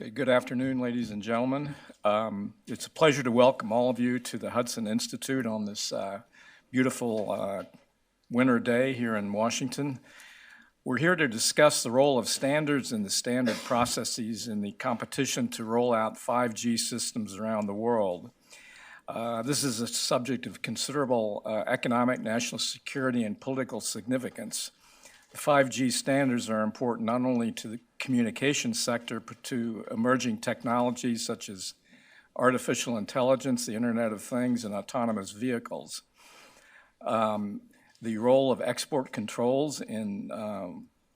Okay, good afternoon, ladies and gentlemen. It's a pleasure to welcome all of you to the Hudson Institute on this beautiful winter day here in Washington. We're here to discuss the role of standards and the standard processes in the competition to roll out 5G systems around the world. This is a subject of considerable economic, national security, and political significance. The 5G standards are important not only to the communications sector, but to emerging technologies such as artificial intelligence, the Internet of Things, and autonomous vehicles. The role of export controls in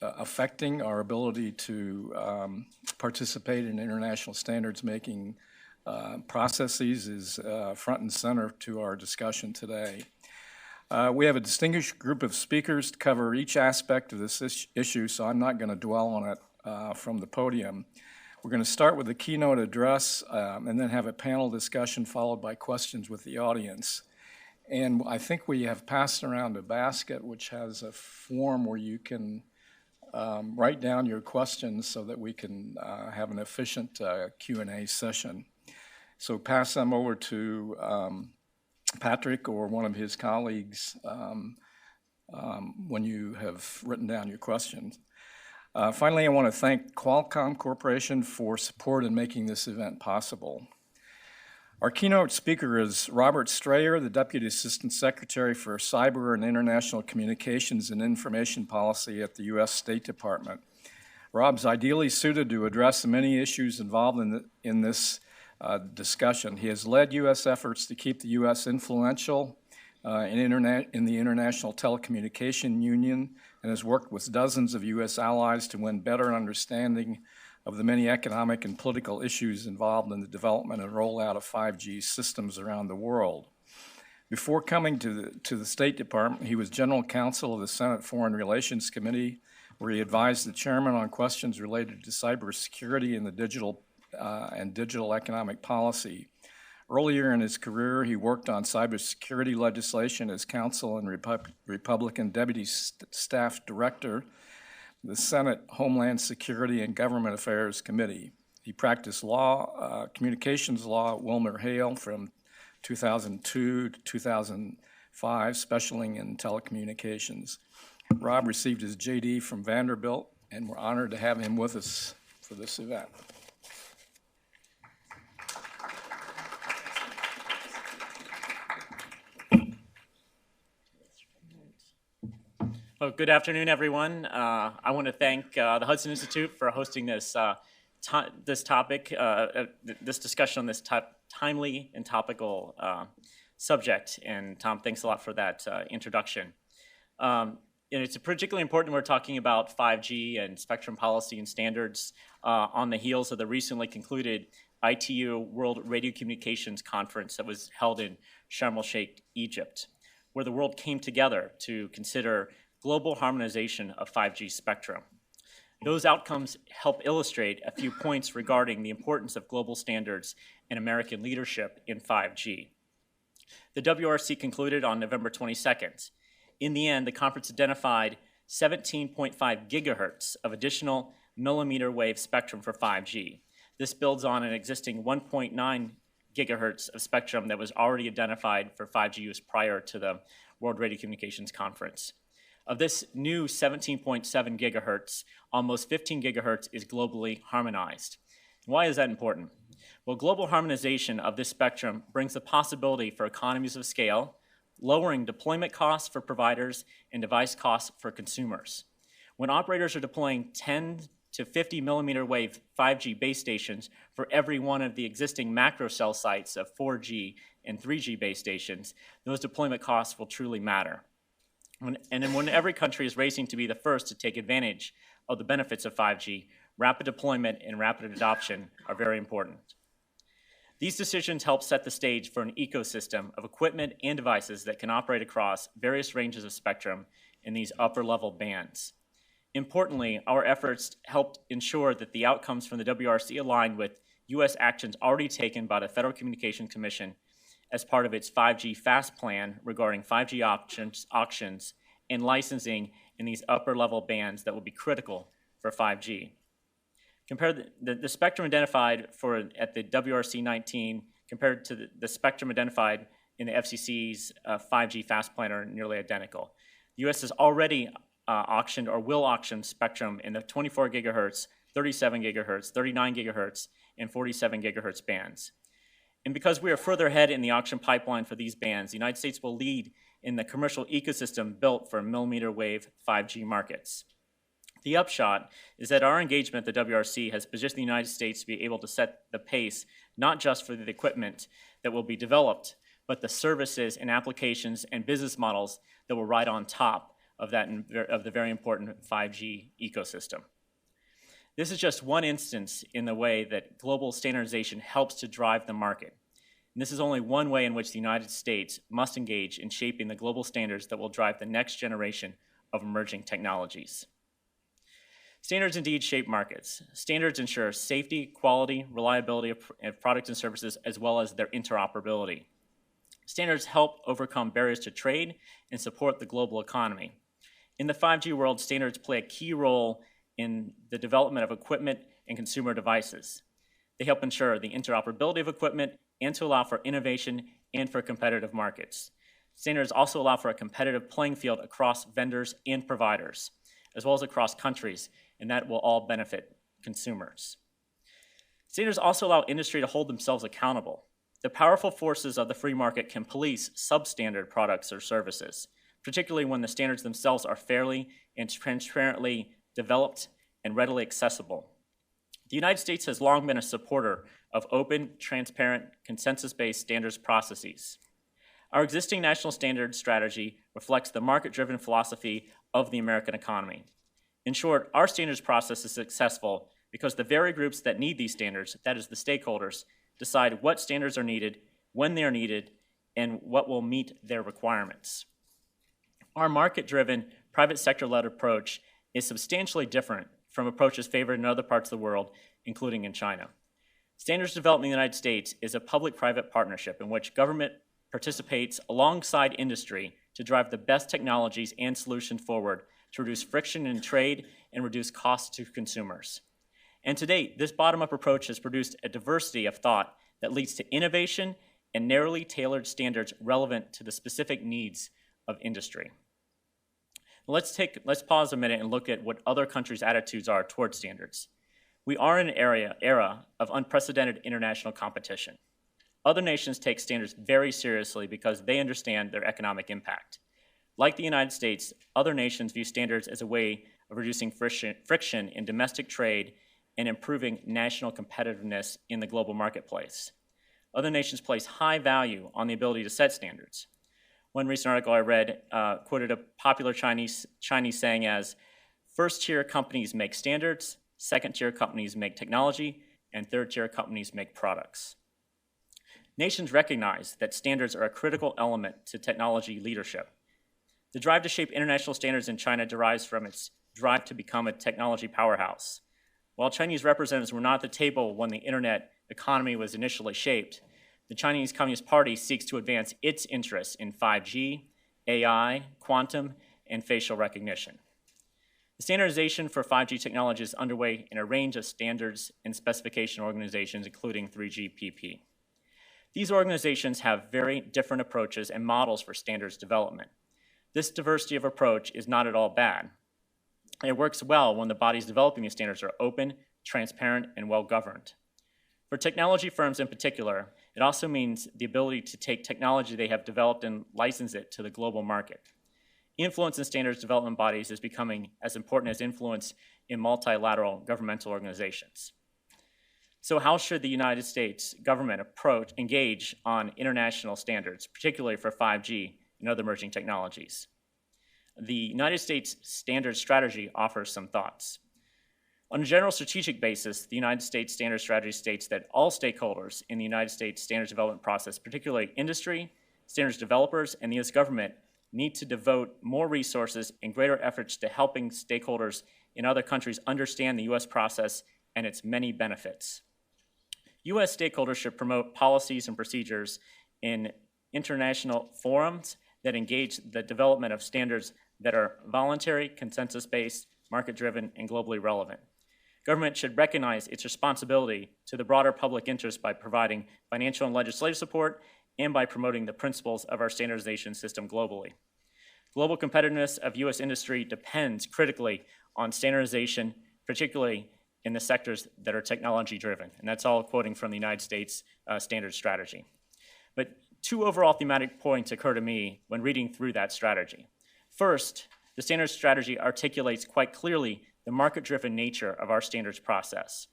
affecting our ability to participate in international standards-making processes is front and center to our discussion today. We have a distinguished group of speakers to cover each aspect of this issue, so I'm not going to dwell on it from the podium. We're going to start with a keynote address and then have a panel discussion followed by questions with the audience. And I think we have passed around a basket which has a form where you can write down your questions so that we can have an efficient Q&A session. So pass them over to Patrick or one of his colleagues when you have written down your questions. Finally, I want to thank Qualcomm Corporation for support in making this event possible. Our keynote speaker is Robert Strayer, the Deputy Assistant Secretary for Cyber and International Communications and Information Policy at the U.S. State Department. Rob's ideally suited to address the many issues involved in this discussion. He has led U.S. efforts to keep the U.S. influential in the International Telecommunication Union and has worked with dozens of U.S. allies to win better understanding of the many economic and political issues involved in the development and rollout of 5G systems around the world. Before coming to the State Department, he was General Counsel of the Senate Foreign Relations Committee, where he advised the chairman on questions related to cybersecurity and the digital economic policy. Earlier in his career, he worked on cybersecurity legislation as counsel and Republican Deputy Staff Director of the Senate Homeland Security and Government Affairs Committee. He practiced law, communications law at WilmerHale from 2002 to 2005, specializing in telecommunications. Rob received his JD from Vanderbilt, and we're honored to have him with us for this event. Well, good afternoon, everyone. I want to thank the Hudson Institute for hosting this discussion on this timely and topical subject. And Tom, thanks a lot for that introduction. And it's particularly important we're talking about 5G and spectrum policy and standards on the heels of the recently concluded ITU World Radio Communications Conference that was held in Sharm el-Sheikh, Egypt, where the world came together to consider global harmonization of 5G spectrum. Those outcomes help illustrate a few points regarding the importance of global standards and American leadership in 5G. The WRC concluded on November 22nd. In the end, the conference identified 17.5 gigahertz of additional millimeter wave spectrum for 5G. This builds on an existing 1.9 gigahertz of spectrum that was already identified for 5G use prior to the World Radio Communications Conference. Of this new 17.7 gigahertz, almost 15 gigahertz is globally harmonized. Why is that important? Well, global harmonization of this spectrum brings the possibility for economies of scale, lowering deployment costs for providers and device costs for consumers. When operators are deploying 10 to 50 millimeter wave 5G base stations for every one of the existing macro cell sites of 4G and 3G base stations, those deployment costs will truly matter. When every country is racing to be the first to take advantage of the benefits of 5G, rapid deployment and rapid adoption are very important. These decisions help set the stage for an ecosystem of equipment and devices that can operate across various ranges of spectrum in these upper-level bands. Importantly, our efforts helped ensure that the outcomes from the WRC aligned with U.S. actions already taken by the Federal Communications Commission as part of its 5G FAST plan regarding 5G auctions and licensing in these upper-level bands that will be critical for 5G. Compare the spectrum identified at the WRC 19 compared to the spectrum identified in the FCC's 5G fast plan are nearly identical. The U.S. has already auctioned or will auction spectrum in the 24 gigahertz, 37 gigahertz, 39 gigahertz, and 47 gigahertz bands. And because we are further ahead in the auction pipeline for these bands, the United States will lead in the commercial ecosystem built for millimeter wave 5G markets. The upshot is that our engagement at the WRC has positioned the United States to be able to set the pace, not just for the equipment that will be developed, but the services and applications and business models that will ride on top of the very important 5G ecosystem. This is just one instance in the way that global standardization helps to drive the market. And this is only one way in which the United States must engage in shaping the global standards that will drive the next generation of emerging technologies. Standards indeed shape markets. Standards ensure safety, quality, reliability of products and services, as well as their interoperability. Standards help overcome barriers to trade and support the global economy. In the 5G world, standards play a key role in the development of equipment and consumer devices. They help ensure the interoperability of equipment and to allow for innovation and for competitive markets. Standards also allow for a competitive playing field across vendors and providers, as well as across countries, and that will all benefit consumers. Standards also allow industry to hold themselves accountable. The powerful forces of the free market can police substandard products or services, particularly when the standards themselves are fairly and transparently developed and readily accessible. The United States has long been a supporter of open, transparent, consensus-based standards processes. Our existing national standards strategy reflects the market-driven philosophy of the American economy. In short, our standards process is successful because the very groups that need these standards, that is the stakeholders, decide what standards are needed, when they are needed, and what will meet their requirements. Our market-driven, private sector-led approach is substantially different from approaches favored in other parts of the world, including in China. Standards development in the United States is a public-private partnership in which government participates alongside industry to drive the best technologies and solutions forward to reduce friction in trade and reduce costs to consumers. And to date, this bottom-up approach has produced a diversity of thought that leads to innovation and narrowly tailored standards relevant to the specific needs of industry. Let's pause a minute and look at what other countries' attitudes are towards standards. We are in an era of unprecedented international competition. Other nations take standards very seriously because they understand their economic impact. Like the United States, other nations view standards as a way of reducing friction in domestic trade and improving national competitiveness in the global marketplace. Other nations place high value on the ability to set standards. One recent article I read quoted a popular Chinese saying as, first-tier companies make standards, second-tier companies make technology, and third-tier companies make products. Nations recognize that standards are a critical element to technology leadership. The drive to shape international standards in China derives from its drive to become a technology powerhouse. While Chinese representatives were not at the table when the internet economy was initially shaped, the Chinese Communist Party seeks to advance its interests in 5G, AI, quantum, and facial recognition. The standardization for 5G technology is underway in a range of standards and specification organizations, including 3GPP. These organizations have very different approaches and models for standards development. This diversity of approach is not at all bad. It works well when the bodies developing these standards are open, transparent, and well-governed. For technology firms in particular, it also means the ability to take technology they have developed and license it to the global market. Influence in standards development bodies is becoming as important as influence in multilateral governmental organizations. So how should the United States government engage on international standards, particularly for 5G and other emerging technologies? The United States standards strategy offers some thoughts. On a general strategic basis, the United States standards strategy states that all stakeholders in the United States standards development process, particularly industry, standards developers, and the U.S. government, need to devote more resources and greater efforts to helping stakeholders in other countries understand the U.S. process and its many benefits. U.S. stakeholders should promote policies and procedures in international forums that engage the development of standards that are voluntary, consensus-based, market-driven, and globally relevant. government should recognize its responsibility to the broader public interest by providing financial and legislative support and by promoting the principles of our standardization system globally. Global competitiveness of U.S. industry depends critically on standardization, particularly in the sectors that are technology-driven. And that's all quoting from the United States standards strategy. But two overall thematic points occur to me when reading through that strategy. First, the standards strategy articulates quite clearly the market-driven nature of our standards process.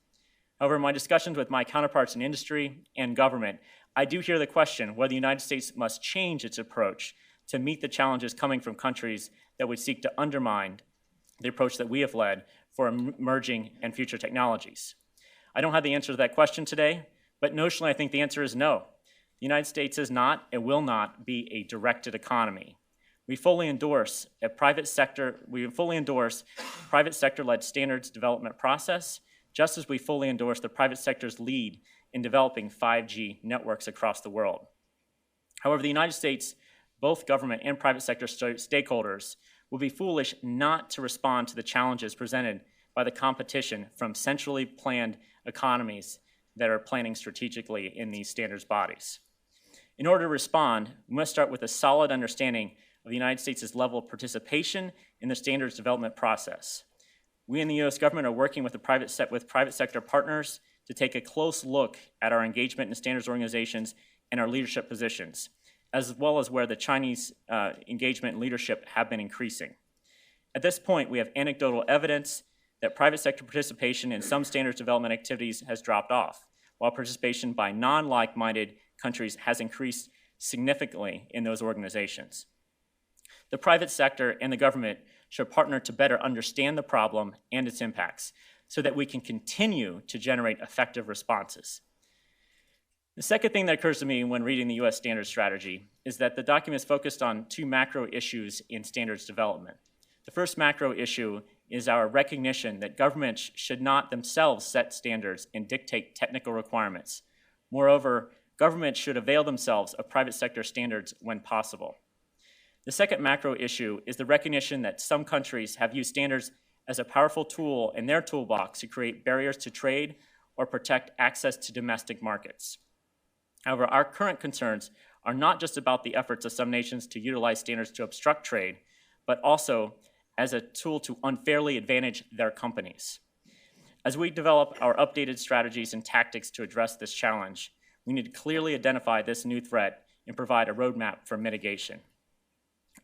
However, in my discussions with my counterparts in industry and government, I do hear the question whether the United States must change its approach to meet the challenges coming from countries that would seek to undermine the approach that we have led for emerging and future technologies. I don't have the answer to that question today, but notionally I think the answer is no. The United States is not and will not be a directed economy. We fully endorse private sector-led standards development process, just as we fully endorse the private sector's lead in developing 5G networks across the world. However, the United States, both government and private sector stakeholders, will be foolish not to respond to the challenges presented by the competition from centrally planned economies that are planning strategically in these standards bodies. In order to respond, we must start with a solid understanding of the United States' level of participation in the standards development process. We in the U.S. government are working with private sector partners to take a close look at our engagement in standards organizations and our leadership positions, as well as where the Chinese engagement and leadership have been increasing. At this point, we have anecdotal evidence that private sector participation in some standards development activities has dropped off, while participation by non-like-minded countries has increased significantly in those organizations. The private sector and the government should partner to better understand the problem and its impacts so that we can continue to generate effective responses. The second thing that occurs to me when reading the U.S. standards strategy is that the document is focused on two macro issues in standards development. The first macro issue is our recognition that governments should not themselves set standards and dictate technical requirements. Moreover, governments should avail themselves of private sector standards when possible. The second macro issue is the recognition that some countries have used standards as a powerful tool in their toolbox to create barriers to trade or protect access to domestic markets. However, our current concerns are not just about the efforts of some nations to utilize standards to obstruct trade, but also as a tool to unfairly advantage their companies. As we develop our updated strategies and tactics to address this challenge, we need to clearly identify this new threat and provide a roadmap for mitigation.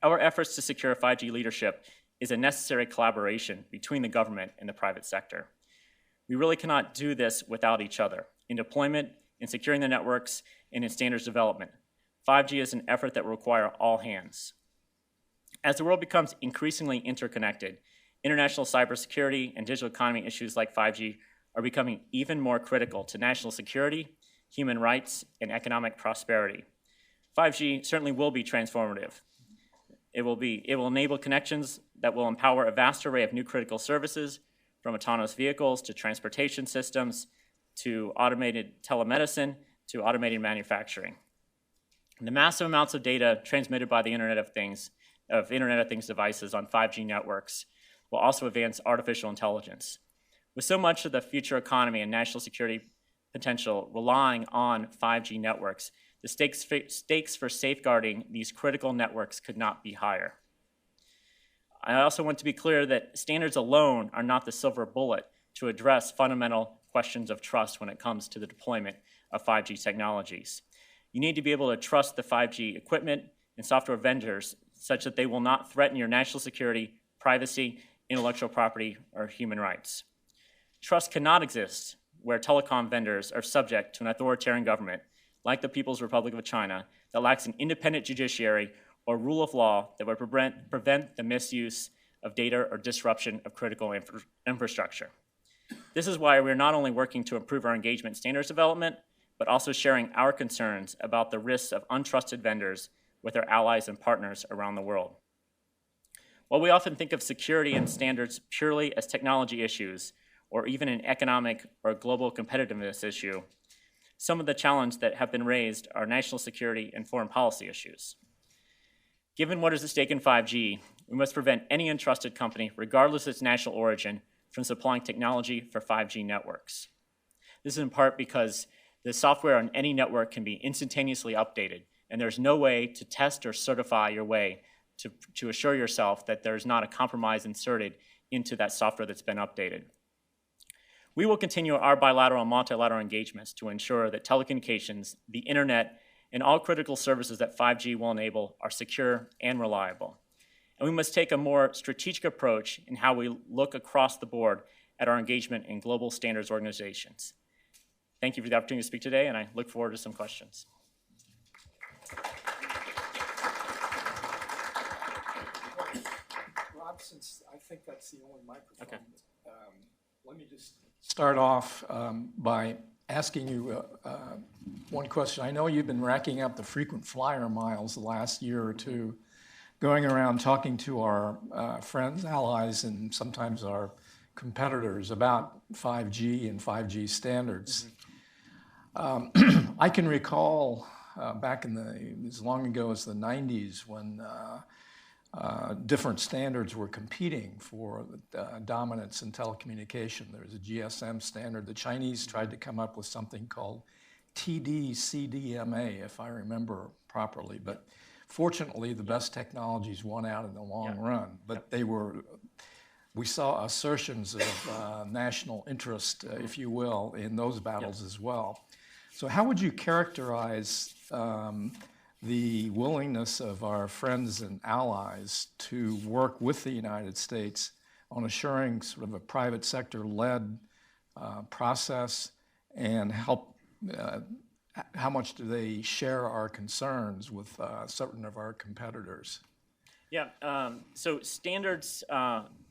Our efforts to secure 5G leadership is a necessary collaboration between the government and the private sector. We really cannot do this without each other. In deployment, in securing the networks, and in standards development, 5G is an effort that will require all hands. As the world becomes increasingly interconnected, international cybersecurity and digital economy issues like 5G are becoming even more critical to national security, human rights, and economic prosperity. 5G certainly will be transformative. It will enable connections that will empower a vast array of new critical services, from autonomous vehicles to transportation systems, to automated telemedicine, to automated manufacturing. The massive amounts of data transmitted by the Internet of Things devices on 5G networks will also advance artificial intelligence. With so much of the future economy and national security potential relying on 5G networks, the stakes for safeguarding these critical networks could not be higher. I also want to be clear that standards alone are not the silver bullet to address fundamental questions of trust when it comes to the deployment of 5G technologies. You need to be able to trust the 5G equipment and software vendors such that they will not threaten your national security, privacy, intellectual property, or human rights. Trust cannot exist where telecom vendors are subject to an authoritarian government like the People's Republic of China that lacks an independent judiciary or rule of law that would prevent the misuse of data or disruption of critical infrastructure. This is why we're not only working to improve our engagement in standards development, but also sharing our concerns about the risks of untrusted vendors with our allies and partners around the world. While we often think of security and standards purely as technology issues, or even an economic or global competitiveness issue, some of the challenges that have been raised are national security and foreign policy issues. Given what is at stake in 5G, we must prevent any untrusted company, regardless of its national origin, from supplying technology for 5G networks. This is in part because the software on any network can be instantaneously updated, and there's no way to test or certify your way to assure yourself that there's not a compromise inserted into that software that's been updated. We will continue our bilateral and multilateral engagements to ensure that telecommunications, the internet, and all critical services that 5G will enable are secure and reliable. And we must take a more strategic approach in how we look across the board at our engagement in global standards organizations. Thank you for the opportunity to speak today, and I look forward to some questions. Rob, since I think that's the only microphone, Okay. Let me just start off by asking you one question. I know you've been racking up the frequent flyer miles the last year or two, going around talking to our friends, allies, and sometimes our competitors about 5G and 5G standards. I can recall back in as long ago as the 90s when different standards were competing for dominance in telecommunication. There was a GSM standard. The Chinese tried to come up with something called TD-CDMA, if I remember properly. But fortunately, the best technologies won out in the long run. But we saw assertions of national interest, if you will, in those battles as well. So how would you characterize the willingness of our friends and allies to work with the United States on assuring sort of a private sector-led process, and help, how much do they share our concerns with certain of our competitors? Yeah, so standards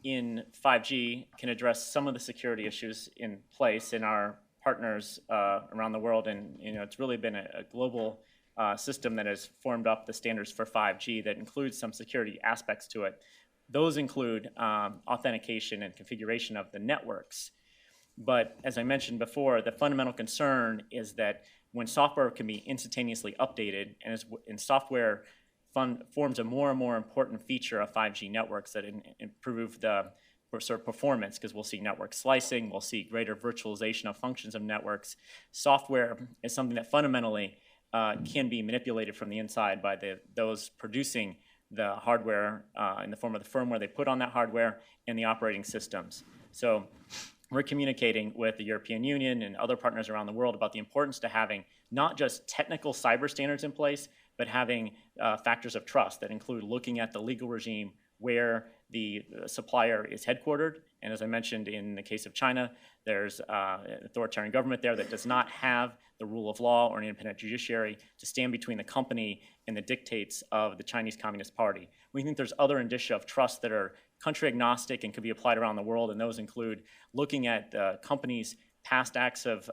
in 5G can address some of the security issues in place in our partners around the world, and it's really been a global system that has formed up the standards for 5G that includes some security aspects to it. Those include authentication and configuration of the networks. But as I mentioned before, the fundamental concern is that when software can be instantaneously updated, and software forms a more and more important feature of 5G networks that improve the sort of performance, because we'll see network slicing, we'll see greater virtualization of functions of networks. Software is something that fundamentally can be manipulated from the inside by those producing the hardware in the form of the firmware they put on that hardware and the operating systems. So we're communicating with the European Union and other partners around the world about the importance to having not just technical cyber standards in place, but having factors of trust that include looking at the legal regime where the supplier is headquartered. And as I mentioned, in the case of China, there's an authoritarian government there that does not have the rule of law or an independent judiciary to stand between the company and the dictates of the Chinese Communist Party. We think there's other indicia of trust that are country agnostic and can be applied around the world, and those include looking at the company's past acts of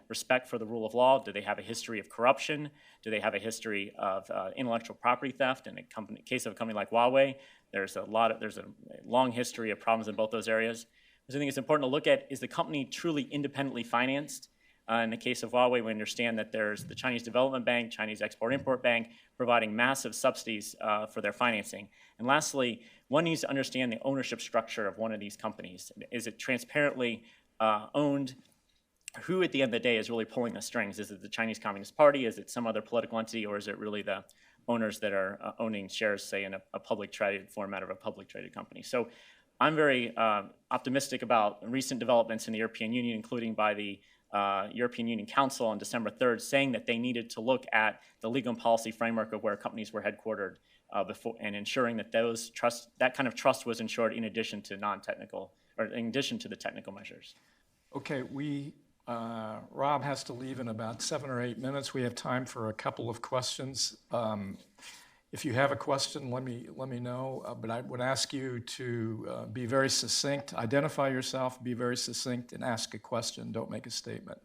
respect for the rule of law. Do they have a history of corruption? Do they have a history of intellectual property theft? In the case of a company like Huawei, there's a long history of problems in both those areas. So I think it's important to look at, is the company truly independently financed? In the case of Huawei, we understand that there's the Chinese Development Bank, Chinese Export-Import Bank, providing massive subsidies for their financing. And lastly, one needs to understand the ownership structure of one of these companies. Is it transparently owned? Who at the end of the day is really pulling the strings? Is it the Chinese Communist Party? Is it some other political entity? Or is it really the owners that are owning shares, say, in a public traded format of a public traded company? So I'm very optimistic about recent developments in the European Union, including by the European Union Council on December 3rd, saying that they needed to look at the legal and policy framework of where companies were headquartered before, and ensuring that that kind of trust was ensured in addition to non-technical, or in addition to the technical measures. Okay, Rob has to leave in about 7 or 8 minutes. We have time for a couple of questions. If you have a question, let me know. But I would ask you to be very succinct, identify yourself, be very succinct, and ask a question. Don't make a statement.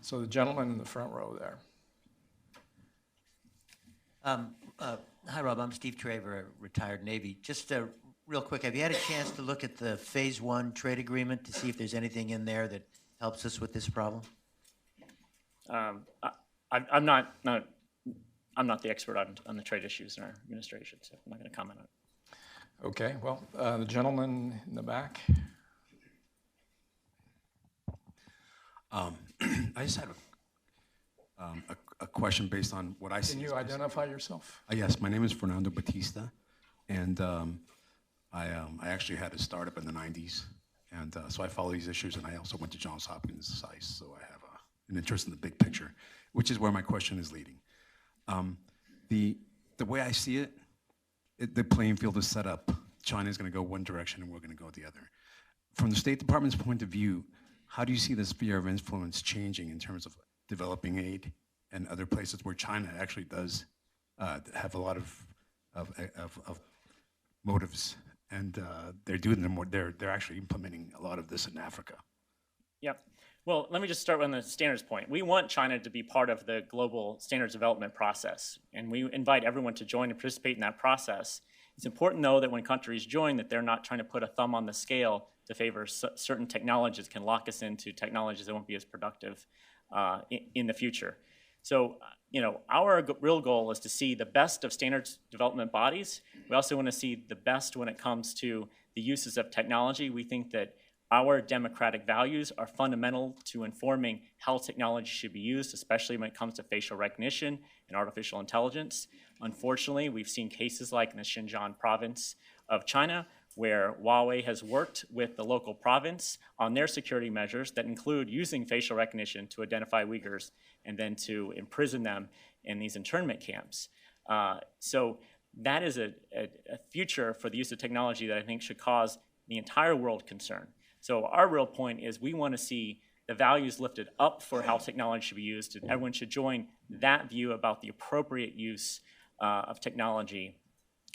So the gentleman in the front row there. Hi, Rob. I'm Steve Traver, retired Navy. Just real quick, have you had a chance to look at the Phase 1 trade agreement to see if there's anything in there that helps us with this problem? I'm not the expert on the trade issues in our administration, so I'm not going to comment on it. Okay, well, the gentleman in the back. I just had a question based on what I see. Can you identify yourself? Yes, my name is Fernando Batista, and I actually had a startup in the 90s, and so I follow these issues, and I also went to Johns Hopkins SICE, so I have an interest in the big picture, which is where my question is leading. The way I see it, the playing field is set up. China is going to go one direction, and we're going to go the other. From the State Department's point of view, how do you see the sphere of influence changing in terms of developing aid and other places where China actually does have a lot of motives, and they're doing them more. They're actually implementing a lot of this in Africa. Yeah. Well, let me just start on the standards point. We want China to be part of the global standards development process, and we invite everyone to join and participate in that process. It's important, though, that when countries join, that they're not trying to put a thumb on the scale to favor certain technologies that can lock us into technologies that won't be as productive in the future. So, our real goal is to see the best of standards development bodies. We also want to see the best when it comes to the uses of technology. We think that our democratic values are fundamental to informing how technology should be used, especially when it comes to facial recognition and artificial intelligence. Unfortunately, we've seen cases like in the Xinjiang province of China, where Huawei has worked with the local province on their security measures that include using facial recognition to identify Uyghurs and then to imprison them in these internment camps. So that is a future for the use of technology that I think should cause the entire world concern. So our real point is we want to see the values lifted up for how technology should be used, and everyone should join that view about the appropriate use of technology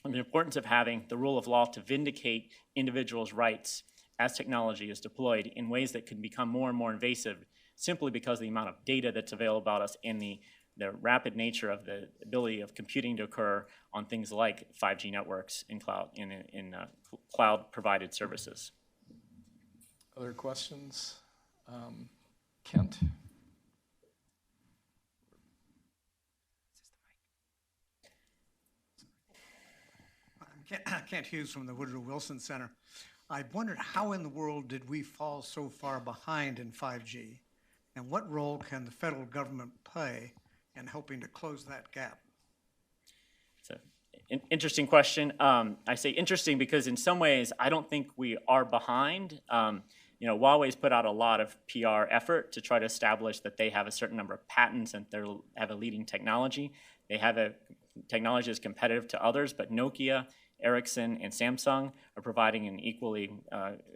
and the importance of having the rule of law to vindicate individuals' rights as technology is deployed in ways that can become more and more invasive simply because of the amount of data that's available about us and the rapid nature of the ability of computing to occur on things like 5G networks in cloud-provided services. Other questions? Kent? Kent Hughes from the Woodrow Wilson Center. I wondered how in the world did we fall so far behind in 5G, and what role can the federal government play in helping to close that gap? It's an interesting question. I say interesting because in some ways I don't think we are behind. Huawei's put out a lot of PR effort to try to establish that they have a certain number of patents and they have a leading technology. They have a technology that's competitive to others, but Nokia, Ericsson, and Samsung are providing an equally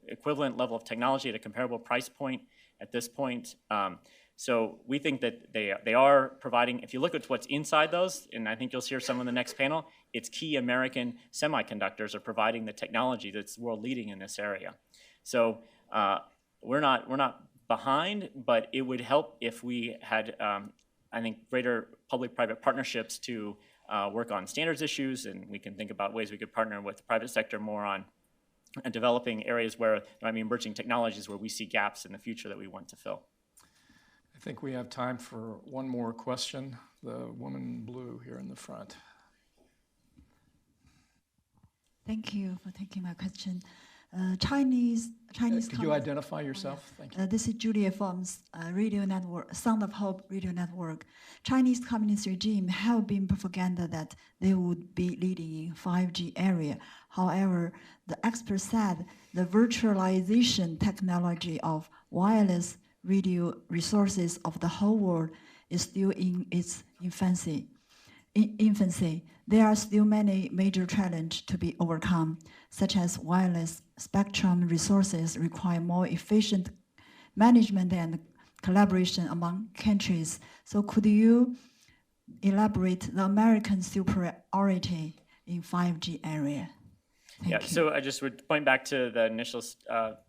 equivalent level of technology at a comparable price point at this point. So we think that they are providing, if you look at what's inside those, and I think you'll hear some in the next panel, it's key American semiconductors are providing the technology that's world leading in this area. So we're not behind, but it would help if we had, I think, greater public-private partnerships to work on standards issues, and we can think about ways we could partner with the private sector more on developing areas where there might be emerging technologies where we see gaps in the future that we want to fill. I think we have time for one more question. The woman in blue here in the front. Thank you for taking my question. Chinese. Could you identify yourself? Thank you. This is Julia from Radio Network, Sound of Hope Radio Network. Chinese Communist regime have been propaganda that they would be leading in 5G area. However, the expert said the virtualization technology of wireless radio resources of the whole world is still in its infancy. There are still many major challenges to be overcome, such as wireless spectrum resources require more efficient management and collaboration among countries. So could you elaborate the American superiority in 5G area? Thank you. So I just would point back to the initial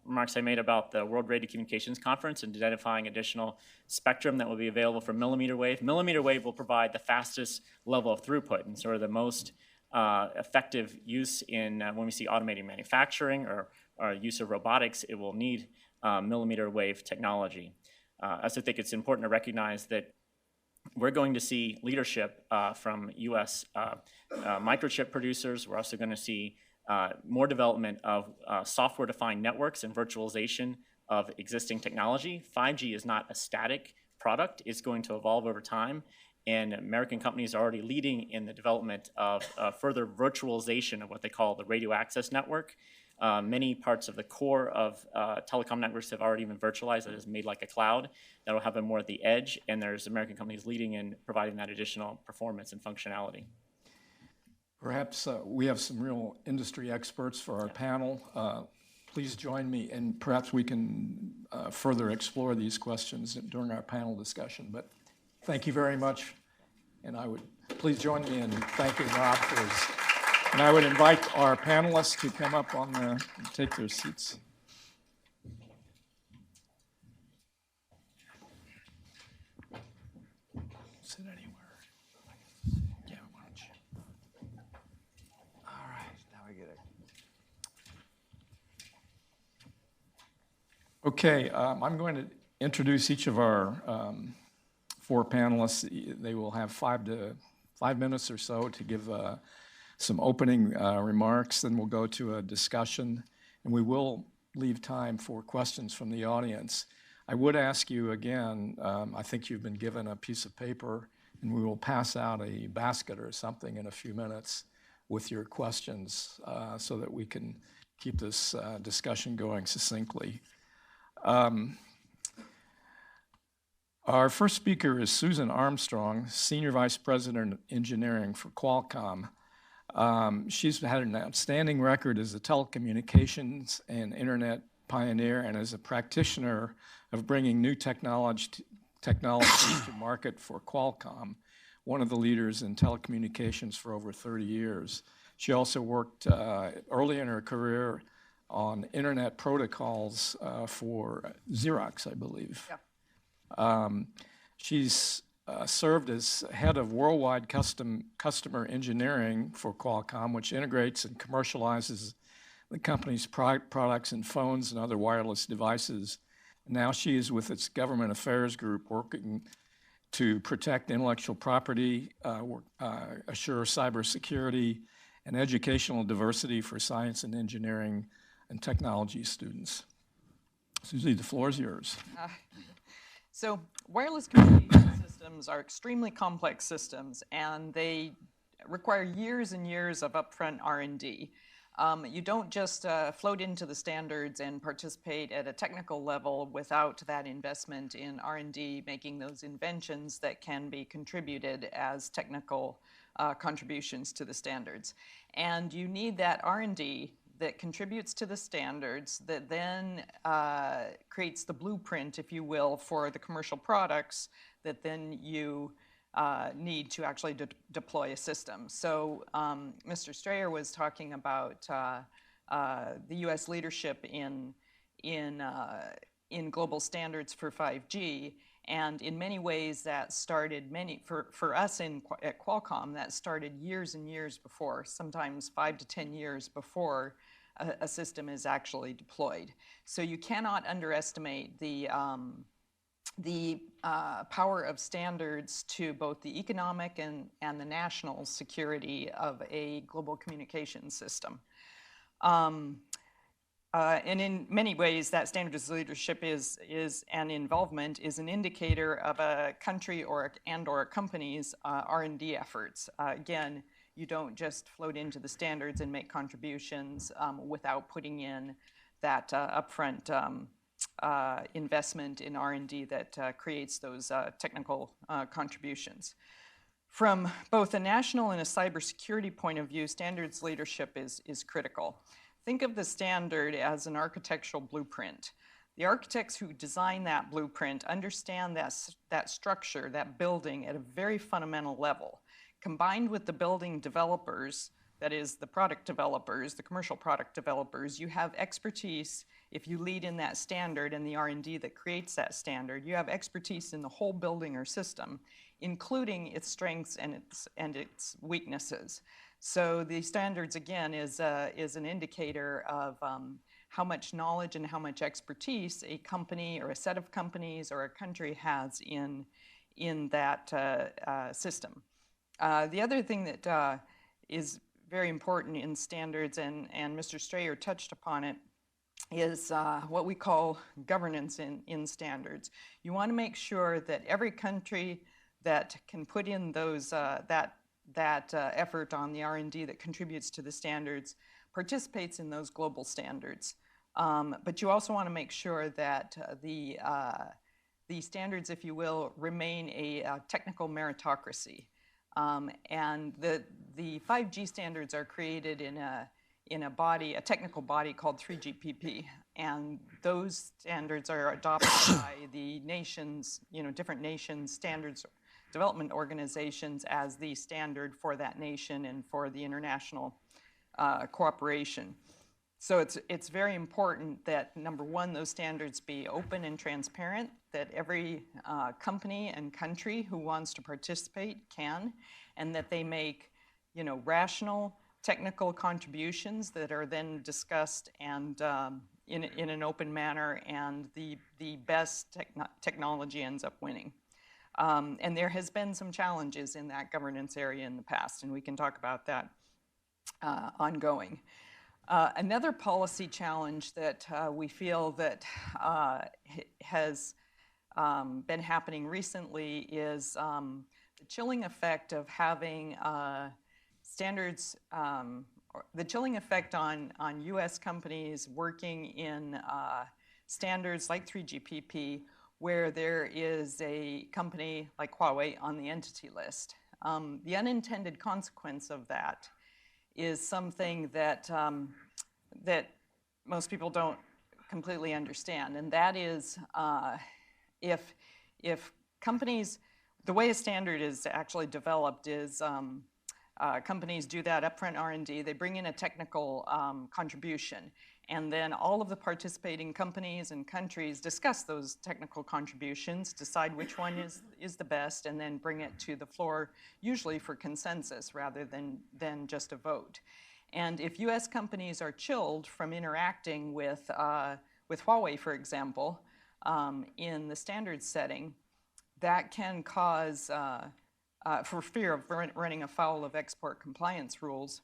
remarks I made about the World Radio Communications Conference and identifying additional spectrum that will be available for millimeter wave. Millimeter wave will provide the fastest level of throughput and sort of the most effective use in when we see automating manufacturing or use of robotics. It will need millimeter wave technology. I also think it's important to recognize that we're going to see leadership from U.S. Microchip producers. We're also going to see more development of software-defined networks and virtualization of existing technology. 5G is not a static product. It's going to evolve over time. And American companies are already leading in the development of further virtualization of what they call the radio access network. Many parts of the core of telecom networks have already been virtualized. That is made like a cloud. That'll happen more at the edge, and there's American companies leading in providing that additional performance and functionality. Perhaps we have some real industry experts for our panel. Please join me, and perhaps we can further explore these questions during our panel discussion. But thank you very much, and I would please join me in thanking Rob for his. And I would invite our panelists to come up and take their seats. Sit anywhere. Yeah, why don't you? All right, now we get it. Okay, I'm going to introduce each of our 4 panelists. They will have 5 minutes or so to give some opening remarks, then we'll go to a discussion, and we will leave time for questions from the audience. I would ask you again, I think you've been given a piece of paper, and we will pass out a basket or something in a few minutes with your questions so that we can keep this discussion going succinctly. Our first speaker is Susan Armstrong, Senior Vice President of Engineering for Qualcomm. She's had an outstanding record as a telecommunications and internet pioneer and as a practitioner of bringing new technologies to market for Qualcomm, one of the leaders in telecommunications for over 30 years. She also worked early in her career on internet protocols for Xerox, I believe. Yeah. She's served as head of worldwide customer engineering for Qualcomm, which integrates and commercializes the company's products and phones and other wireless devices. Now she is with its government affairs group working to protect intellectual property, assure cybersecurity, and educational diversity for science and engineering and technology students. Susie, the floor is yours. So wireless communication systems are extremely complex systems, and they require years and years of upfront R&D. You don't just float into the standards and participate at a technical level without that investment in R&D, making those inventions that can be contributed as technical contributions to the standards. And you need that R&D that contributes to the standards that then creates the blueprint, if you will, for the commercial products that then you need to actually deploy a system. So Mr. Strayer was talking about the U.S. leadership in global standards for 5G, and in many ways that started for us at Qualcomm, that started years and years before, sometimes 5 to 10 years before a system is actually deployed. So you cannot underestimate the power of standards to both the economic and the national security of a global communication system. And in many ways, that standards leadership and involvement is an indicator of a country or a company's R&D efforts. Again, you don't just float into the standards and make contributions without putting in that upfront investment in R&D that creates those technical contributions. From both a national and a cybersecurity point of view, standards leadership is critical. Think of the standard as an architectural blueprint. The architects who design that blueprint understand that structure, that building, at a very fundamental level. Combined with the building developers, that is the product developers, the commercial product developers, you have expertise. If you lead in that standard and the R&D that creates that standard, you have expertise in the whole building or system, including its strengths and its weaknesses. So the standards, again, is an indicator of how much knowledge and how much expertise a company or a set of companies or a country has in that system. The other thing that is very important in standards, and Mr. Strayer touched upon it, is what we call governance in standards. You want to make sure that every country that can put in those that effort on the R&D that contributes to the standards participates in those global standards. But you also want to make sure that the standards, if you will, remain a technical meritocracy. And the 5G standards are created in a body, a technical body called 3GPP, and those standards are adopted by the nations, different nations' standards development organizations as the standard for that nation and for the international cooperation. So it's very important that, number one, those standards be open and transparent, that every company and country who wants to participate can, and that they make, rational technical contributions that are then discussed and in an open manner, and the best technology ends up winning. And there has been some challenges in that governance area in the past, and we can talk about that ongoing. Another policy challenge that we feel that has been happening recently is the chilling effect of having standards, the chilling effect on US companies working in standards like 3GPP, where there is a company like Huawei on the entity list. The unintended consequence of that is something that that most people don't completely understand, and that is if companies, the way a standard is actually developed is companies do that upfront R&D, they bring in a technical contribution, and then all of the participating companies and countries discuss those technical contributions, decide which one is the best, and then bring it to the floor, usually for consensus rather than just a vote. And if US companies are chilled from interacting with Huawei, for example, in the standards setting, that can cause, for fear of running afoul of export compliance rules,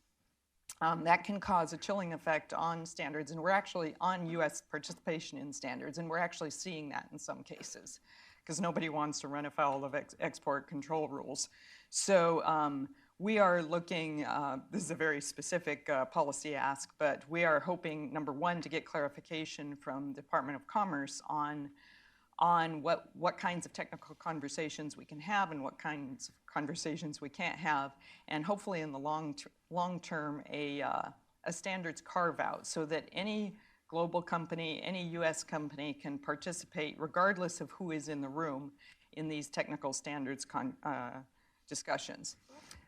that can cause a chilling effect on standards, and we're actually on US participation in standards, and we're actually seeing that in some cases, because nobody wants to run afoul of export control rules. So we are looking, this is a very specific policy ask, but we are hoping, number one, to get clarification from the Department of Commerce on what kinds of technical conversations we can have and what kinds of conversations we can't have, and hopefully in the long term a standards carve out so that any global company, any US company can participate regardless of who is in the room in these technical standards discussions.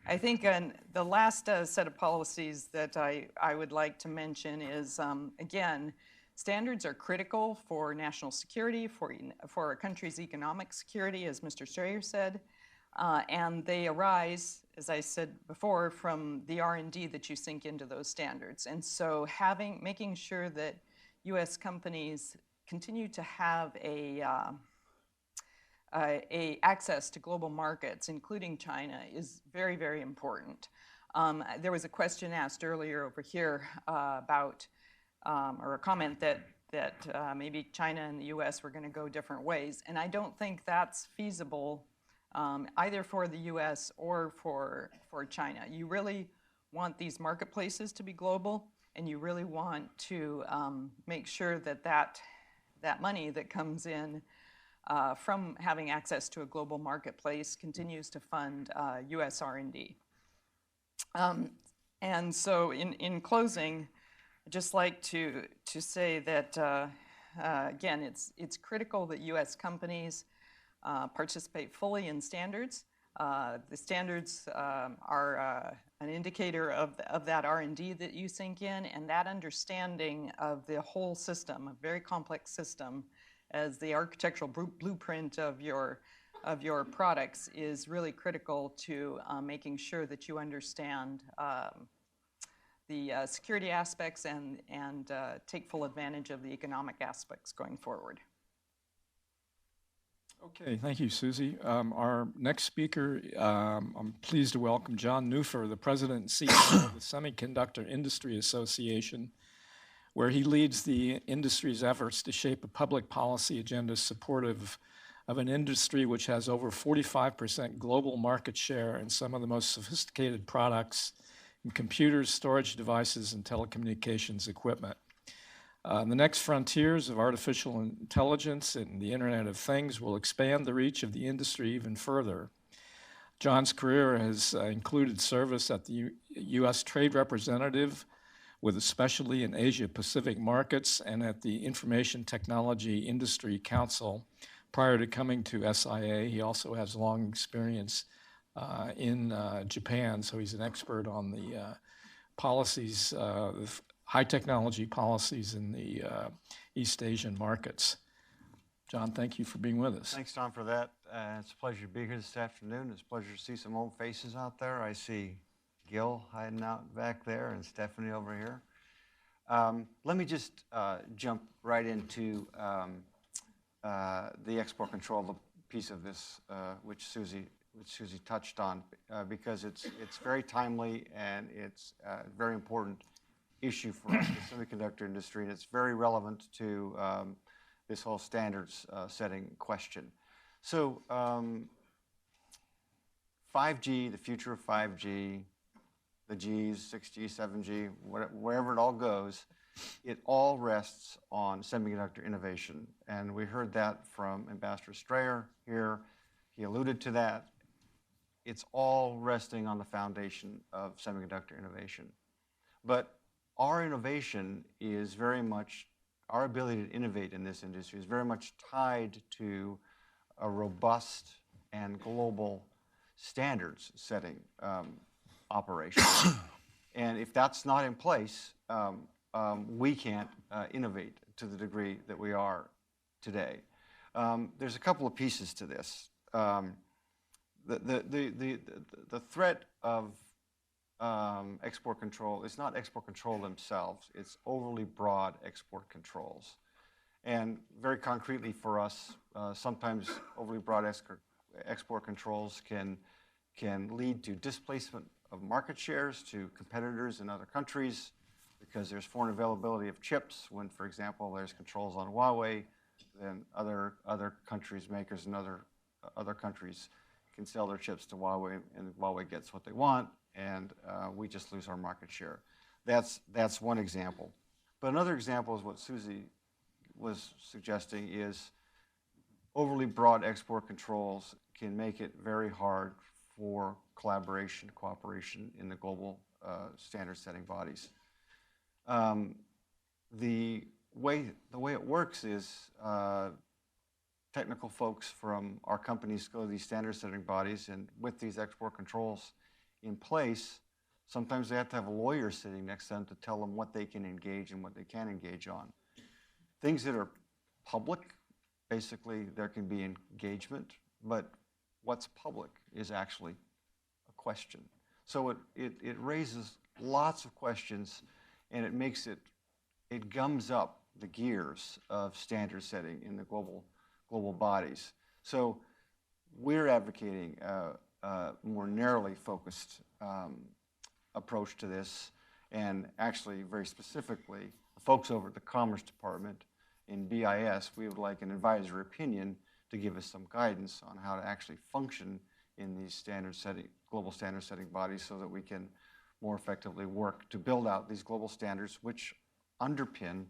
I think the last set of policies that I would like to mention is, again, standards are critical for national security, for a country's economic security, as Mr. Strayer said, and they arise, as I said before, from the R&D that you sink into those standards. And so making sure that US companies continue to have a access to global markets, including China, is very, very important. There was a question asked earlier over here about, or a comment that maybe China and the US were going to go different ways, and I don't think that's feasible either for the US or for China. You really want these marketplaces to be global, and you really want to make sure that money that comes in from having access to a global marketplace continues to fund US R&D. And so in closing, I'd just like to say that, again, it's critical that US companies participate fully in standards. The standards are an indicator of that R&D that you sink in, and that understanding of the whole system, a very complex system, as the architectural blueprint of your products is really critical to making sure that you understand the security aspects and take full advantage of the economic aspects going forward. Okay, thank you, Susie. Our next speaker, I'm pleased to welcome John Neufer, the President and CEO of the Semiconductor Industry Association, where he leads the industry's efforts to shape a public policy agenda supportive of an industry which has over 45% global market share in some of the most sophisticated products in computers, storage devices, and telecommunications equipment. The next frontiers of artificial intelligence and the Internet of Things will expand the reach of the industry even further. John's career has included service at the U.S. Trade Representative with a specialty in Asia-Pacific markets and at the Information Technology Industry Council. Prior to coming to SIA, he also has long experience in Japan, so he's an expert on the policies, high technology policies in the East Asian markets. John, thank you for being with us. Thanks, Tom, for that. It's a pleasure to be here this afternoon. It's a pleasure to see some old faces out there. I see Gil hiding out back there and Stephanie over here. Let me just jump right into the export control piece of this, which Susie touched on, because it's very timely and it's a very important issue for us, the semiconductor industry, and it's very relevant to this whole standards setting question. So 5G, the future of 5G, the Gs, 6G, 7G, wherever it all goes, it all rests on semiconductor innovation. And we heard that from Ambassador Strayer here. He alluded to that. It's all resting on the foundation of semiconductor innovation. But our innovation is very much, our ability to innovate in this industry is very much tied to a robust and global standards setting operation. And if that's not in place, we can't innovate to the degree that we are today. There's a couple of pieces to this. The threat of export control is not export control themselves, it's overly broad export controls. And very concretely for us, sometimes overly broad export controls can lead to displacement of market shares to competitors in other countries because there's foreign availability of chips. When, for example, there's controls on Huawei, then other countries, makers in other countries can sell their chips to Huawei, and Huawei gets what they want, and we just lose our market share. That's one example. But another example is what Susie was suggesting is overly broad export controls can make it very hard for collaboration, cooperation in the global standard-setting bodies. The way it works is technical folks from our companies go to these standard-setting bodies, and with these export controls in place, sometimes they have to have a lawyer sitting next to them to tell them what they can engage and what they can't engage on. Things that are public, basically there can be engagement, but what's public is actually a question. So it raises lots of questions, and it makes it gums up the gears of standard setting in the global bodies. So we're advocating a more narrowly focused approach to this, and actually very specifically, the folks over at the Commerce Department in BIS, we would like an advisory opinion to give us some guidance on how to actually function in these global standard setting bodies so that we can more effectively work to build out these global standards which underpin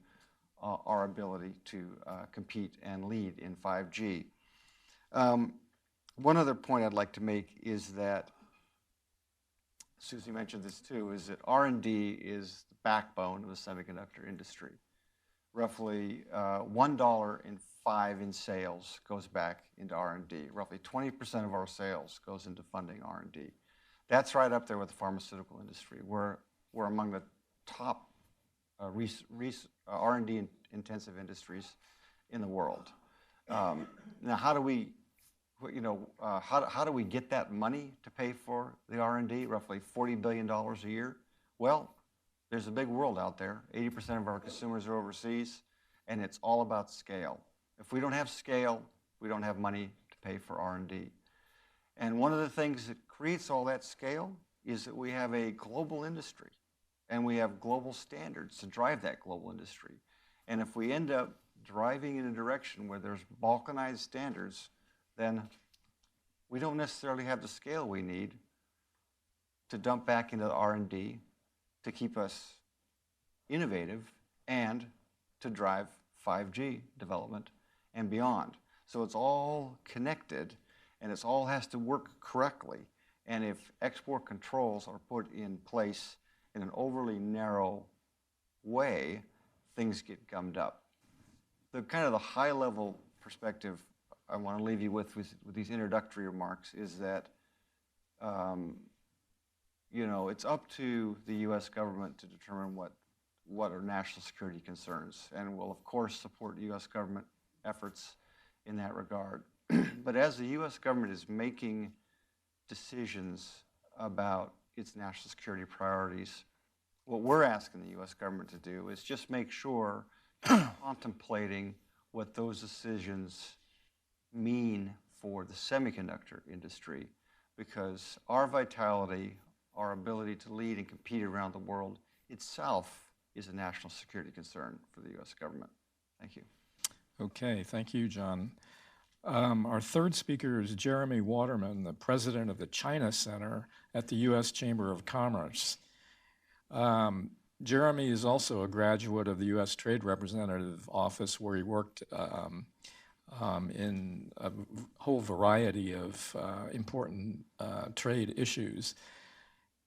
our ability to compete and lead in 5G. One other point I'd like to make is that, Susie mentioned this too, is that R&D is the backbone of the semiconductor industry. Roughly $1.05 in sales goes back into R&D. Roughly 20% of our sales goes into funding R&D. That's right up there with the pharmaceutical industry. We're among the top R&D intensive industries in the world. Now, how do we get that money to pay for the R&D? Roughly $40 billion a year. Well, there's a big world out there. 80% of our consumers are overseas, and it's all about scale. If we don't have scale, we don't have money to pay for R&D. And one of the things that creates all that scale is that we have a global industry and we have global standards to drive that global industry. And if we end up driving in a direction where there's balkanized standards, then we don't necessarily have the scale we need to dump back into the R&D to keep us innovative and to drive 5G development and beyond. So it's all connected, and it all has to work correctly. And if export controls are put in place in an overly narrow way, things get gummed up. The kind of the high-level perspective I want to leave you with these introductory remarks is that, you know, it's up to the U.S. government to determine what are national security concerns, and we'll of course support U.S. government efforts in that regard. But as the U.S. government is making decisions about its national security priorities, what we're asking the U.S. government to do is just make sure contemplating what those decisions mean for the semiconductor industry, because our vitality, our ability to lead and compete around the world itself is a national security concern for the U.S. government. Thank you. Okay, thank you, John. Our third speaker is Jeremy Waterman, the president of the China Center at the U.S. Chamber of Commerce. Jeremy is also a graduate of the U.S. Trade Representative Office, where he worked in a whole variety of important trade issues.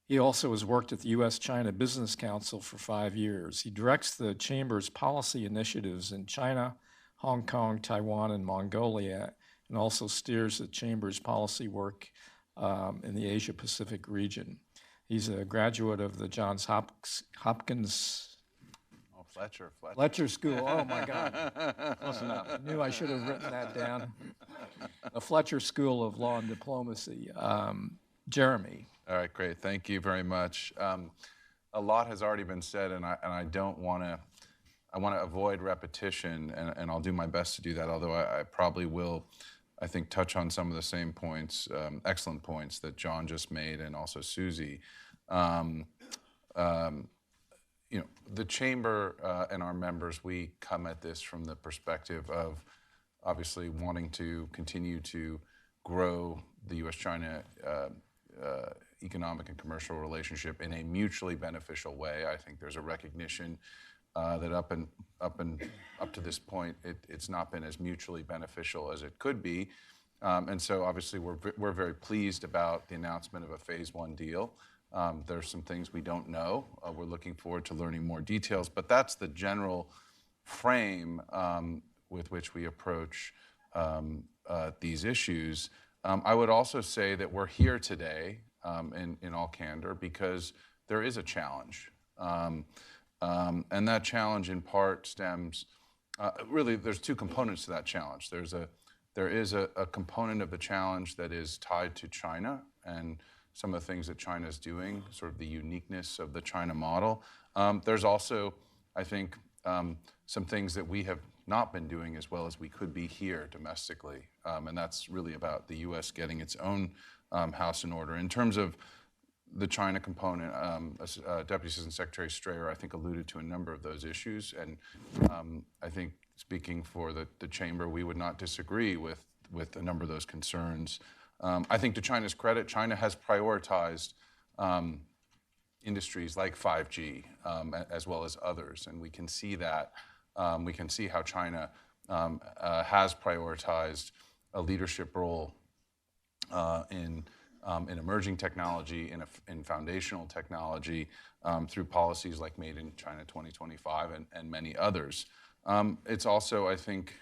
He also has worked at the U.S.-China Business Council for 5 years. He directs the Chamber's policy initiatives in China, Hong Kong, Taiwan, and Mongolia, and also steers the Chamber's policy work in the Asia-Pacific region. He's a graduate of the Johns Hopkins Fletcher School. Oh my God, close enough. I knew I should have written that down. The Fletcher School of Law and Diplomacy. Jeremy. All right, great. Thank you very much. A lot has already been said, and I don't want to. I want to avoid repetition, and I'll do my best to do that. Although I probably will, I think, touch on some of the same points, excellent points that John just made, and also Susie. You know, the chamber and our members, we come at this from the perspective of obviously wanting to continue to grow the U.S.-China economic and commercial relationship in a mutually beneficial way. I think there's a recognition that up to this point, it's not been as mutually beneficial as it could be. And so obviously we're very pleased about the announcement of a phase one deal. There's some things we don't know. We're looking forward to learning more details, but that's the general frame with which we approach these issues. I would also say that we're here today in all candor because there is a challenge. And that challenge in part stems, really there's two components to that challenge. There is a component of the challenge that is tied to China and some of the things that China is doing, sort of the uniqueness of the China model. There's also, I think, some things that we have not been doing as well as we could be here domestically. And that's really about the U.S. getting its own house in order. In terms of the China component, Deputy Assistant Secretary Strayer, I think, alluded to a number of those issues. And I think speaking for the Chamber, we would not disagree with a number of those concerns. I think to China's credit, China has prioritized industries like 5G as well as others. And we can see that. We can see how China has prioritized a leadership role in emerging technology, in foundational technology, through policies like Made in China 2025 and many others. It's also, I think,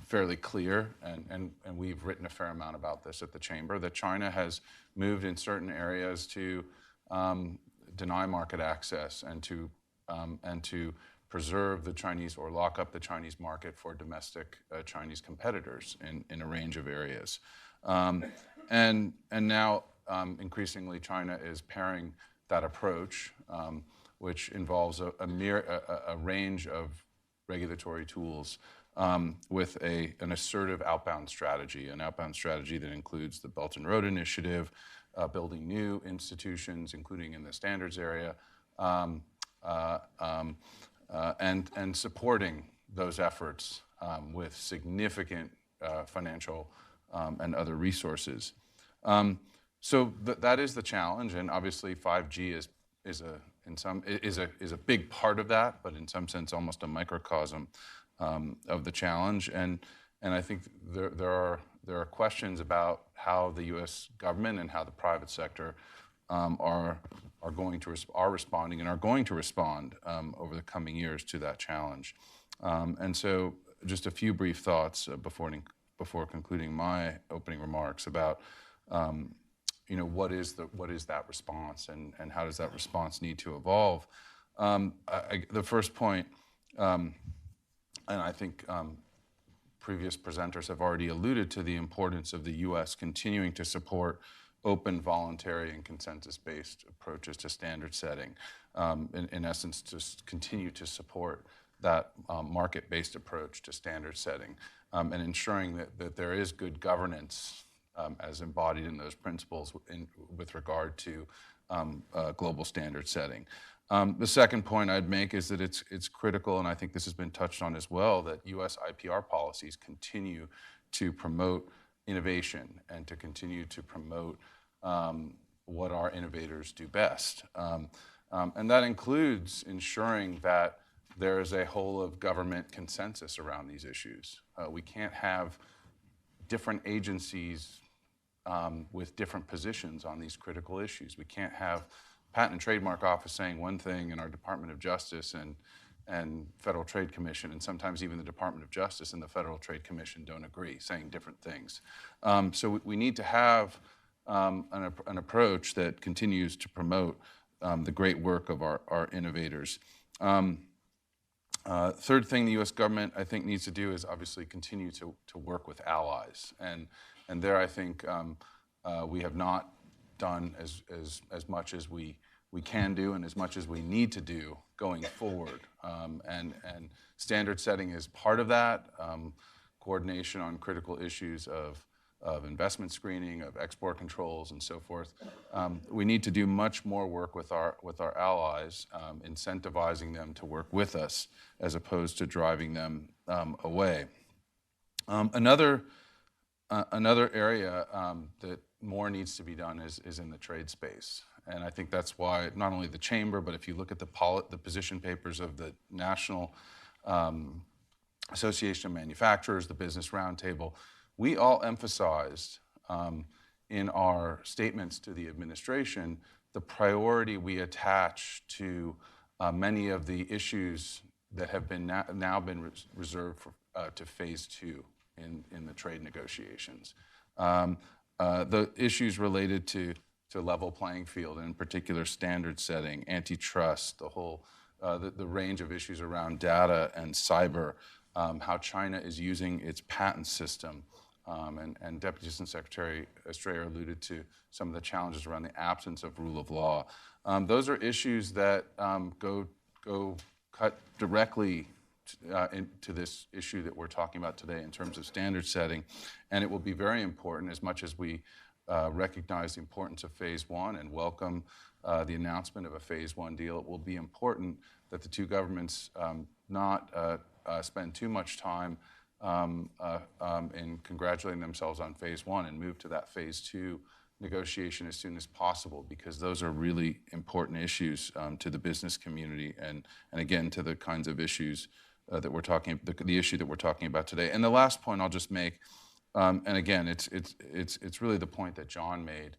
fairly clear, and we've written a fair amount about this at the Chamber, that China has moved in certain areas to deny market access and to preserve the Chinese or lock up the Chinese market for domestic Chinese competitors in a range of areas. And now, increasingly, China is pairing that approach, which involves a range of regulatory tools with an assertive outbound strategy that includes the Belt and Road Initiative, building new institutions, including in the standards area, and supporting those efforts with significant financial and other resources. So that is the challenge, and obviously 5G is a big part of that, but in some sense almost a microcosm of the challenge. And I think there are questions about how the U.S. government and how the private sector are responding and are going to respond over the coming years to that challenge. And so, just a few brief thoughts before concluding my opening remarks about what is that response and how does that response need to evolve. The first point, and I think previous presenters have already alluded to the importance of the U.S. continuing to support open, voluntary, and consensus-based approaches to standard setting. In essence, to continue to support that market-based approach to standard setting and ensuring that there is good governance as embodied in those principles with regard to global standard setting. The second point I'd make is that it's critical, and I think this has been touched on as well, that U.S. IPR policies continue to promote innovation and to continue to promote what our innovators do best. And that includes ensuring that there is a whole of government consensus around these issues. We can't have different agencies with different positions on these critical issues. We can't have Patent and Trademark Office saying one thing and our Department of Justice and Federal Trade Commission, and sometimes even the Department of Justice and the Federal Trade Commission don't agree, saying different things. So we need to have an approach that continues to promote the great work of our innovators. Third thing the U.S. government, I think, needs to do is obviously continue to work with allies. And there, I think, we have not done as much as we can do and as much as we need to do going forward. And standard setting is part of that. Coordination on critical issues of investment screening, of export controls, and so forth. We need to do much more work with our allies, incentivizing them to work with us as opposed to driving them away. Another area that more needs to be done is in the trade space. And I think that's why not only the Chamber, but if you look at the position papers of the National Association of Manufacturers, the Business Roundtable, we all emphasized in our statements to the administration the priority we attach to many of the issues that have been now been reserved to phase 2 in the trade negotiations. The issues related to level playing field, and in particular standard setting, antitrust, the range of issues around data and cyber, how China is using its patent system, and Deputy Assistant Secretary Estrella alluded to some of the challenges around the absence of rule of law. Those are issues that cut directly into this issue that we're talking about today in terms of standard setting, and it will be very important as much as we recognize the importance of phase 1 and welcome the announcement of a phase 1 deal. It will be important that the two governments not spend too much time in congratulating themselves on phase 1 and move to that phase 2 negotiation as soon as possible, because those are really important issues to the business community and again to the kinds of issues that we're talking, the issue that we're talking about today. And the last point I'll just make, and again, it's really the point that John made,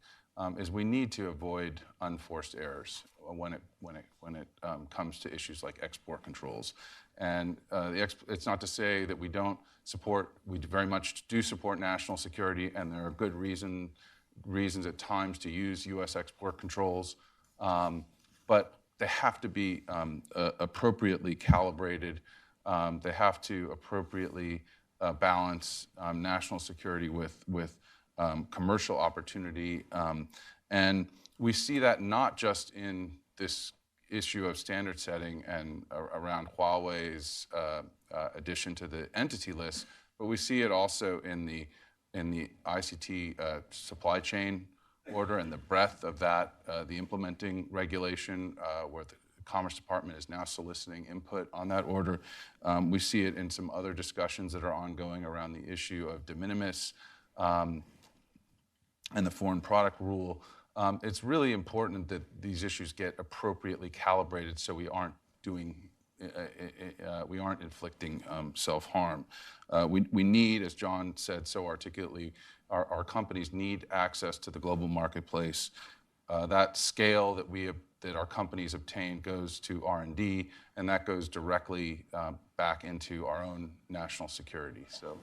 is we need to avoid unforced errors when it comes to issues like export controls. And it's not to say that we don't support, we very much do support national security, and there are good reasons at times to use U.S. export controls, but they have to be appropriately calibrated. They have to appropriately balance national security with commercial opportunity. And we see that not just in this issue of standard setting and around Huawei's addition to the entity list, but we see it also in the ICT supply chain order and the breadth of that, the implementing regulation, where the Commerce Department is now soliciting input on that order. We see it in some other discussions that are ongoing around the issue of de minimis and the foreign product rule. It's really important that these issues get appropriately calibrated so we aren't inflicting self-harm. We need, as John said so articulately, our companies need access to the global marketplace. That scale that our companies obtain goes to R&D, and that goes directly back into our own national security. So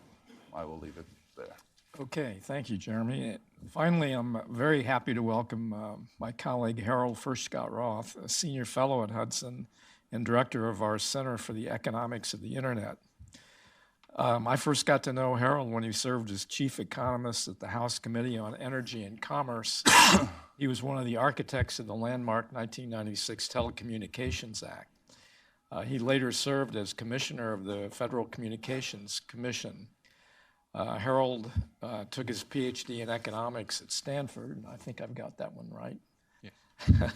I will leave it there. Okay, thank you, Jeremy. Finally, I'm very happy to welcome my colleague Harold Scott-Roth, a senior fellow at Hudson and director of our Center for the Economics of the Internet. I first got to know Harold when he served as chief economist at the House Committee on Energy and Commerce. He was one of the architects of the landmark 1996 Telecommunications Act. He later served as commissioner of the Federal Communications Commission. Harold took his PhD in economics at Stanford, and I think I've got that one right. Yeah.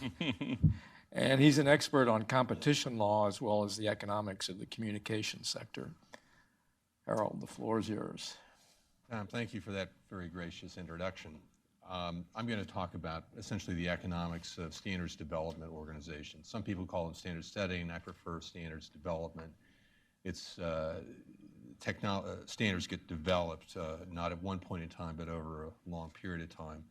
And he's an expert on competition law as well as the economics of the communication sector. Harold, the floor is yours. Tom, thank you for that very gracious introduction. I'm going to talk about essentially the economics of standards development organizations. Some people call them standards setting. I prefer standards development. It's standards get developed not at one point in time, but over a long period of time.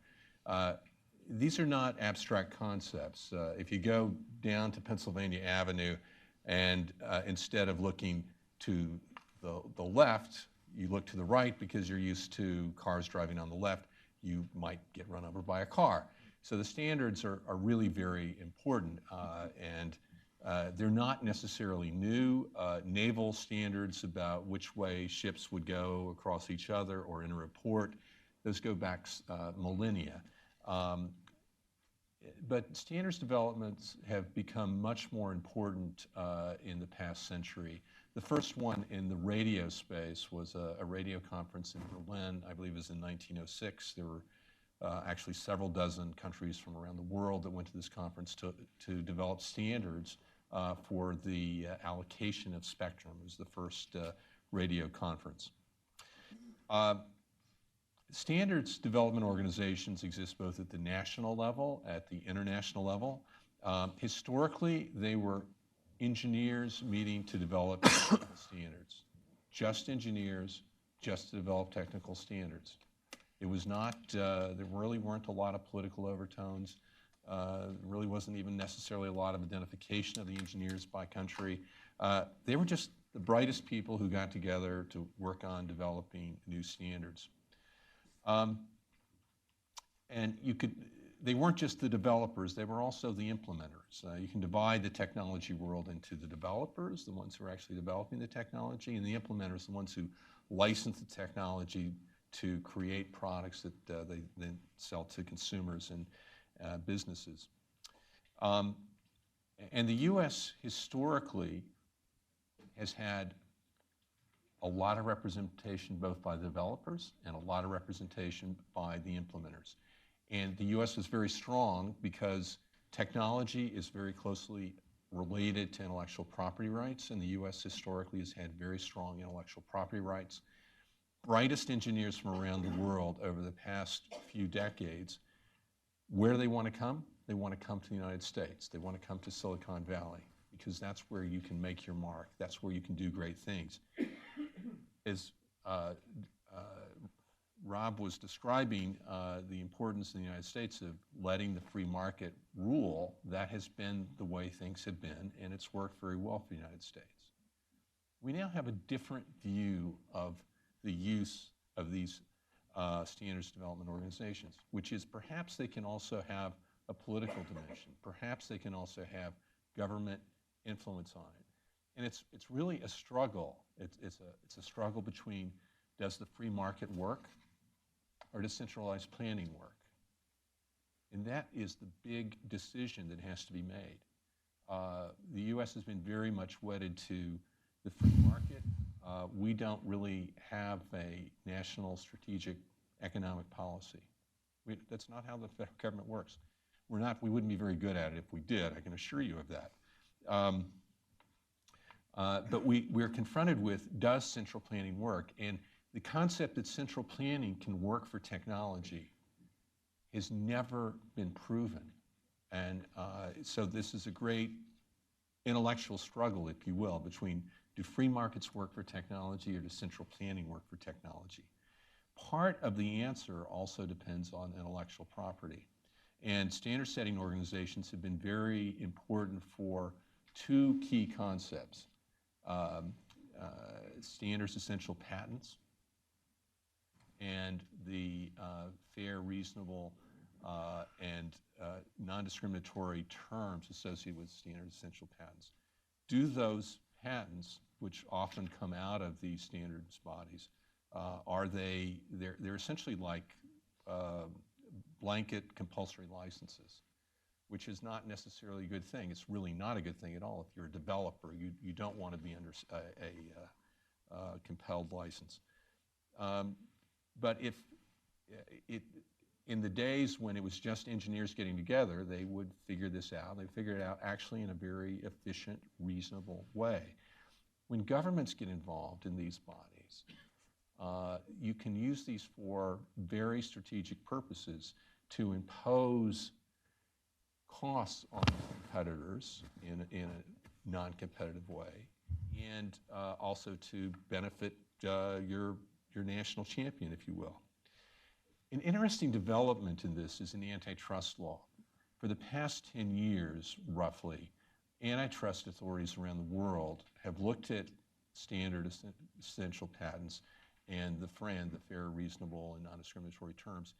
These are not abstract concepts. If you go down to Pennsylvania Avenue and instead of looking to the left, you look to the right because you're used to cars driving on the left, you might get run over by a car. So the standards are really very important, and they're not necessarily new. Naval standards about which way ships would go across each other or in a report, those go back millennia. But standards developments have become much more important in the past century. The first one in the radio space was a radio conference in Berlin, I believe it was in 1906. There were actually several dozen countries from around the world that went to this conference to develop standards for the allocation of spectrum. It was the first radio conference. Standards development organizations exist both at the national level, at the international level. Historically, they were engineers meeting to develop technical standards. Just engineers, just to develop technical standards. It was not, there really weren't a lot of political overtones. There really wasn't even necessarily a lot of identification of the engineers by country. They were just the brightest people who got together to work on developing new standards. And they weren't just the developers, they were also the implementers. You can divide the technology world into the developers, the ones who are actually developing the technology, and the implementers, the ones who license the technology to create products that they then sell to consumers and businesses. And the U.S. historically has had a lot of representation both by the developers and a lot of representation by the implementers. And the U.S. was very strong because technology is very closely related to intellectual property rights, and the U.S. historically has had very strong intellectual property rights. Brightest engineers from around the world over the past few decades, where do they want to come? They want to come to the United States. They want to come to Silicon Valley because that's where you can make your mark. That's where you can do great things. As Rob was describing the importance in the United States of letting the free market rule, that has been the way things have been, and it's worked very well for the United States. We now have a different view of the use of these standards development organizations, which is perhaps they can also have a political dimension. Perhaps they can also have government influence on it. And it's really a struggle. It's a struggle between, does the free market work or does centralized planning work? And that is the big decision that has to be made. The U.S. has been very much wedded to the free market. We don't really have a national strategic economic policy. That's not how the federal government works. We wouldn't be very good at it if we did, I can assure you of that. But we're confronted with, does central planning work? And the concept that central planning can work for technology has never been proven. And so this is a great intellectual struggle, if you will, between do free markets work for technology or does central planning work for technology? Part of the answer also depends on intellectual property. And standard setting organizations have been very important for two key concepts. Standards essential patents and the fair, reasonable, and non-discriminatory terms associated with standard essential patents. Do those patents, which often come out of these standards bodies, they're essentially like blanket compulsory licenses, which is not necessarily a good thing. It's really not a good thing at all. If you're a developer, you don't want to be under a compelled license. But if in the days when it was just engineers getting together, they would figure this out. They figured it out actually in a very efficient, reasonable way. When governments get involved in these bodies, you can use these for very strategic purposes to impose costs on competitors in a non-competitive way, and also to benefit your national champion, if you will. An interesting development in this is in the antitrust law. For the past 10 years, roughly, antitrust authorities around the world have looked at standard essential patents and the FRAND, the fair, reasonable, and non-discriminatory terms,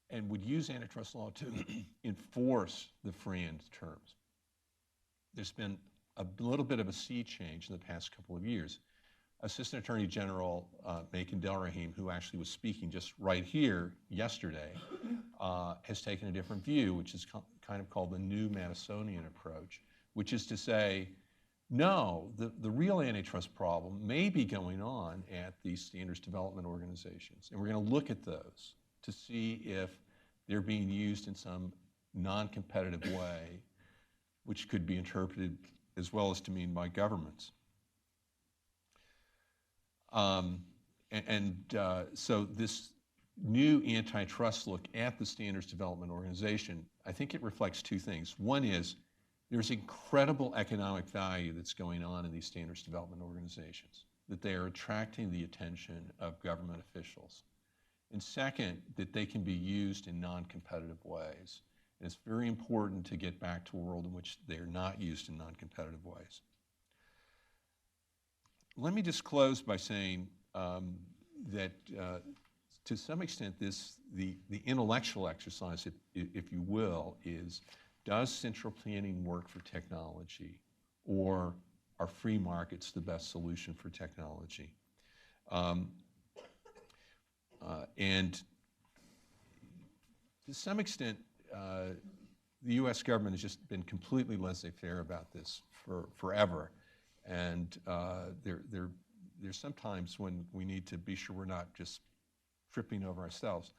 and would use antitrust law to enforce the FRAND terms. There's been a little bit of a sea change in the past couple of years. Assistant Attorney General Macon Delrahim, who actually was speaking just right here yesterday, has taken a different view, which is kind of called the new Madisonian approach, which is to say, no, the real antitrust problem may be going on at these standards development organizations, and we're going to look at those to see if they're being used in some non-competitive way, which could be interpreted as well as to mean by governments. So this new antitrust look at the standards development organization, I think it reflects two things. One is there's incredible economic value that's going on in these standards development organizations, that they are attracting the attention of government officials. And second, that they can be used in non-competitive ways. And it's very important to get back to a world in which they're not used in non-competitive ways. Let me just close by saying that to some extent the intellectual exercise, if you will, is does central planning work for technology, or are free markets the best solution for technology? And to some extent, the US government has just been completely laissez-faire about this for forever. And there's sometimes when we need to be sure we're not just tripping over ourselves.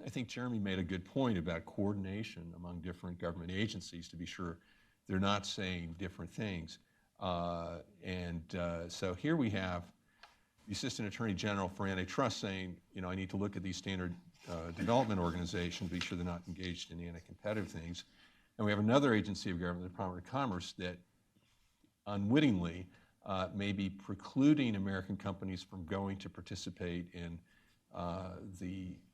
I think Jeremy made a good point about coordination among different government agencies to be sure they're not saying different things. So here we have the Assistant Attorney General for Antitrust saying, I need to look at these standard development organizations, be sure they're not engaged in anti-competitive things. And we have another agency of government, the Department of Commerce, that unwittingly may be precluding American companies from going to participate in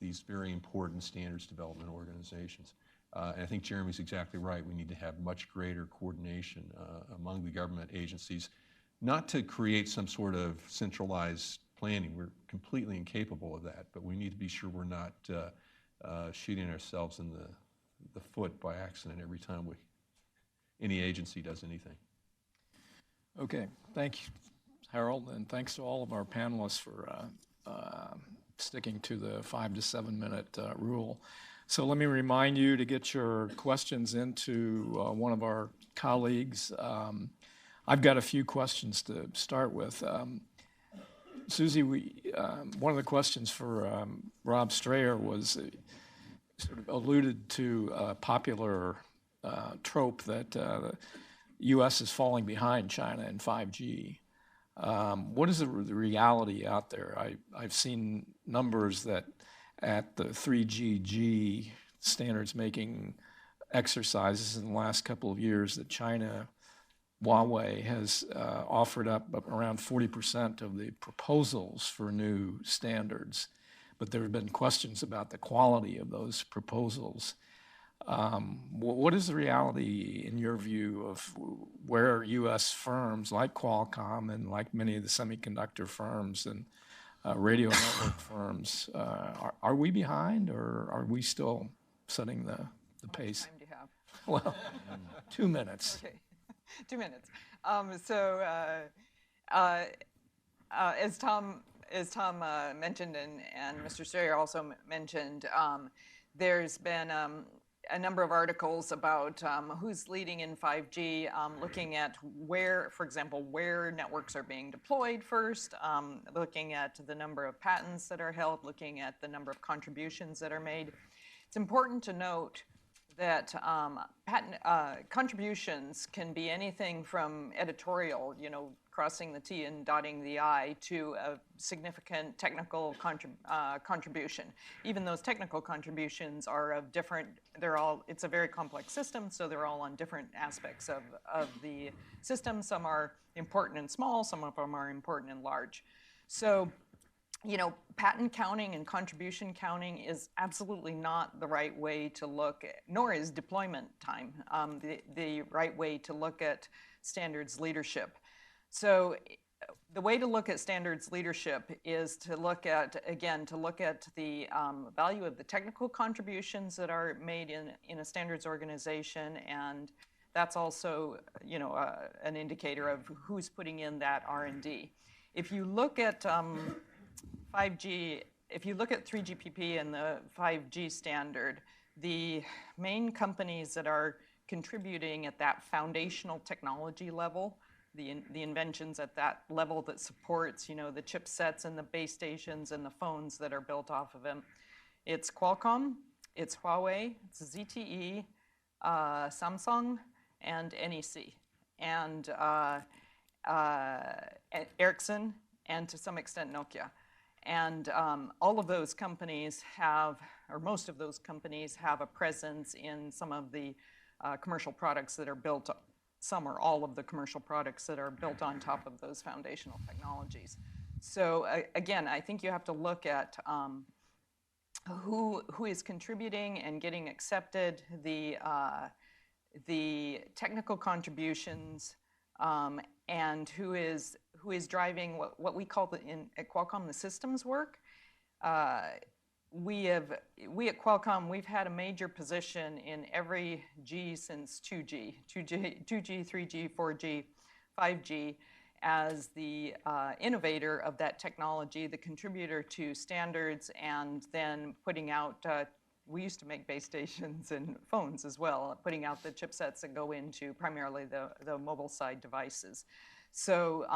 these very important standards development organizations. And I think Jeremy's exactly right. We need to have much greater coordination among the government agencies, not to create some sort of centralized planning. We're completely incapable of that, but we need to be sure we're not shooting ourselves in the foot by accident every time any agency does anything. Okay, thank you, Harold, and thanks to all of our panelists for sticking to the 5 to 7 minute rule. So let me remind you to get your questions into one of our colleagues. I've got a few questions to start with. Susie, one of the questions for Rob Strayer was, sort of alluded to a popular trope that the U.S. is falling behind China in 5G. What is the reality out there? I've seen numbers that at the 3GG standards making exercises in the last couple of years that China, Huawei has offered up around 40% of the proposals for new standards. But there have been questions about the quality of those proposals. What is the reality, in your view, of where U.S. firms like Qualcomm and like many of the semiconductor firms and radio network firms, are we behind, or are we still setting the pace? How much time do you have? Well, 2 minutes. Okay, 2 minutes. As Tom mentioned, and Mr. Strayer also mentioned, there's been a number of articles about who's leading in 5G, looking at where, for example, where networks are being deployed first, looking at the number of patents that are held, looking at the number of contributions that are made. It's important to note that patent contributions can be anything from editorial, crossing the T and dotting the I, to a significant technical contribution. Even those technical contributions are of different, it's a very complex system, so they're all on different aspects of the system. Some are important and small, some of them are important and large. So, patent counting and contribution counting is absolutely not the right way to look at, nor is deployment time the right way to look at standards leadership. So the way to look at standards leadership is to look at the value of the technical contributions that are made in a standards organization, and that's also, an indicator of who's putting in that R&D. If you look at 5G, if you look at 3GPP and the 5G standard, the main companies that are contributing at that foundational technology level, the inventions at that level that supports, the chipsets and the base stations and the phones that are built off of them, it's Qualcomm, it's Huawei, it's ZTE, Samsung, and NEC, and Ericsson, and to some extent Nokia. And all of those companies have, or most of those companies have a presence in some of the commercial products that are built, some or all of the commercial products that are built on top of those foundational technologies. So again, I think you have to look at who is contributing and getting accepted, the technical contributions, and who is driving what we call at Qualcomm the systems work. We at Qualcomm, we've had a major position in every G since 2G, 3G, 4G, 5G, as the innovator of that technology, the contributor to standards, and then putting out, we used to make base stations and phones as well, putting out the chipsets that go into primarily the mobile side devices. So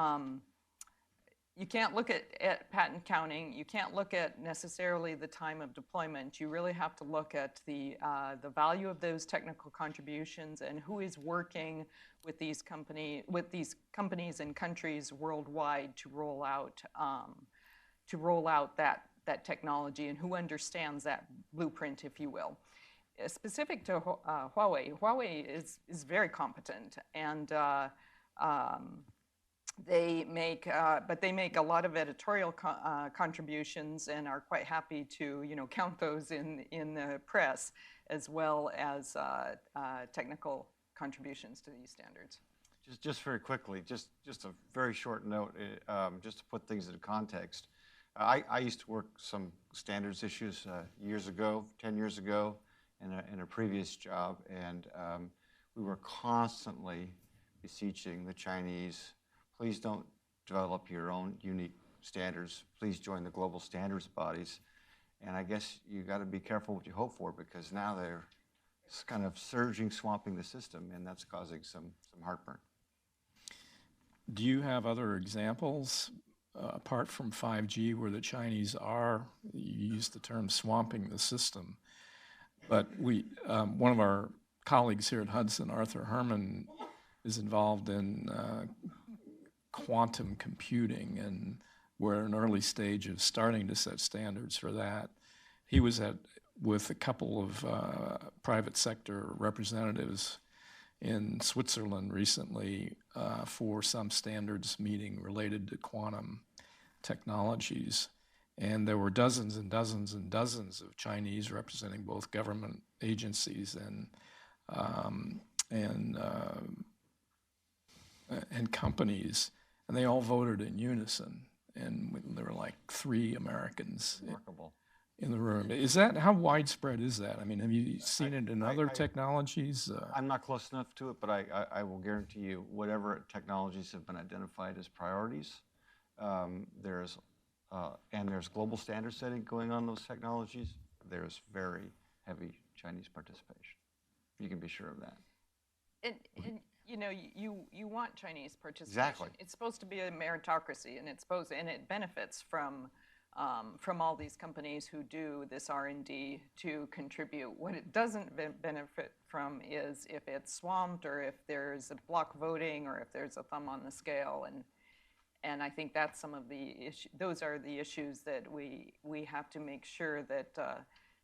you can't look at patent counting. You can't look at necessarily the time of deployment. You really have to look at the value of those technical contributions and who is working with these companies and countries worldwide to roll out that technology, and who understands that blueprint, if you will. Specific to Huawei is very competent, and they make a lot of editorial contributions and are quite happy to count those in the press, as well as technical contributions to these standards. Just very quickly, just a very short note, just to put things into context. I used to work some standards issues years ago, 10 years ago, in a previous job, and we were constantly beseeching the Chinese, please don't develop your own unique standards. Please join the global standards bodies. And I guess you got to be careful what you hope for, because now they're kind of swamping the system, and that's causing some heartburn. Do you have other examples, apart from 5G, where the Chinese are, you used the term swamping the system, But one of our colleagues here at Hudson, Arthur Herman, is involved in quantum computing, and we're at an early stage of starting to set standards for that. He was with a couple of private sector representatives in Switzerland recently for some standards meeting related to quantum technologies. And there were dozens and dozens and dozens of Chinese representing both government agencies and companies, and they all voted in unison. And there were like 3 Americans Remarkable. in the room. How widespread is that? I mean, have you seen it in other technologies? I'm not close enough to it, but I will guarantee you, whatever technologies have been identified as priorities, there's global standard setting going on those technologies. There's very heavy Chinese participation. You can be sure of that. And you know, you want Chinese participation. Exactly. It's supposed to be a meritocracy, and it benefits from all these companies who do this R&D to contribute. What it doesn't benefit from is if it's swamped, or if there's a block voting, or if there's a thumb on the scale. And I think that's some of the issues. Those are the issues that we have to make sure that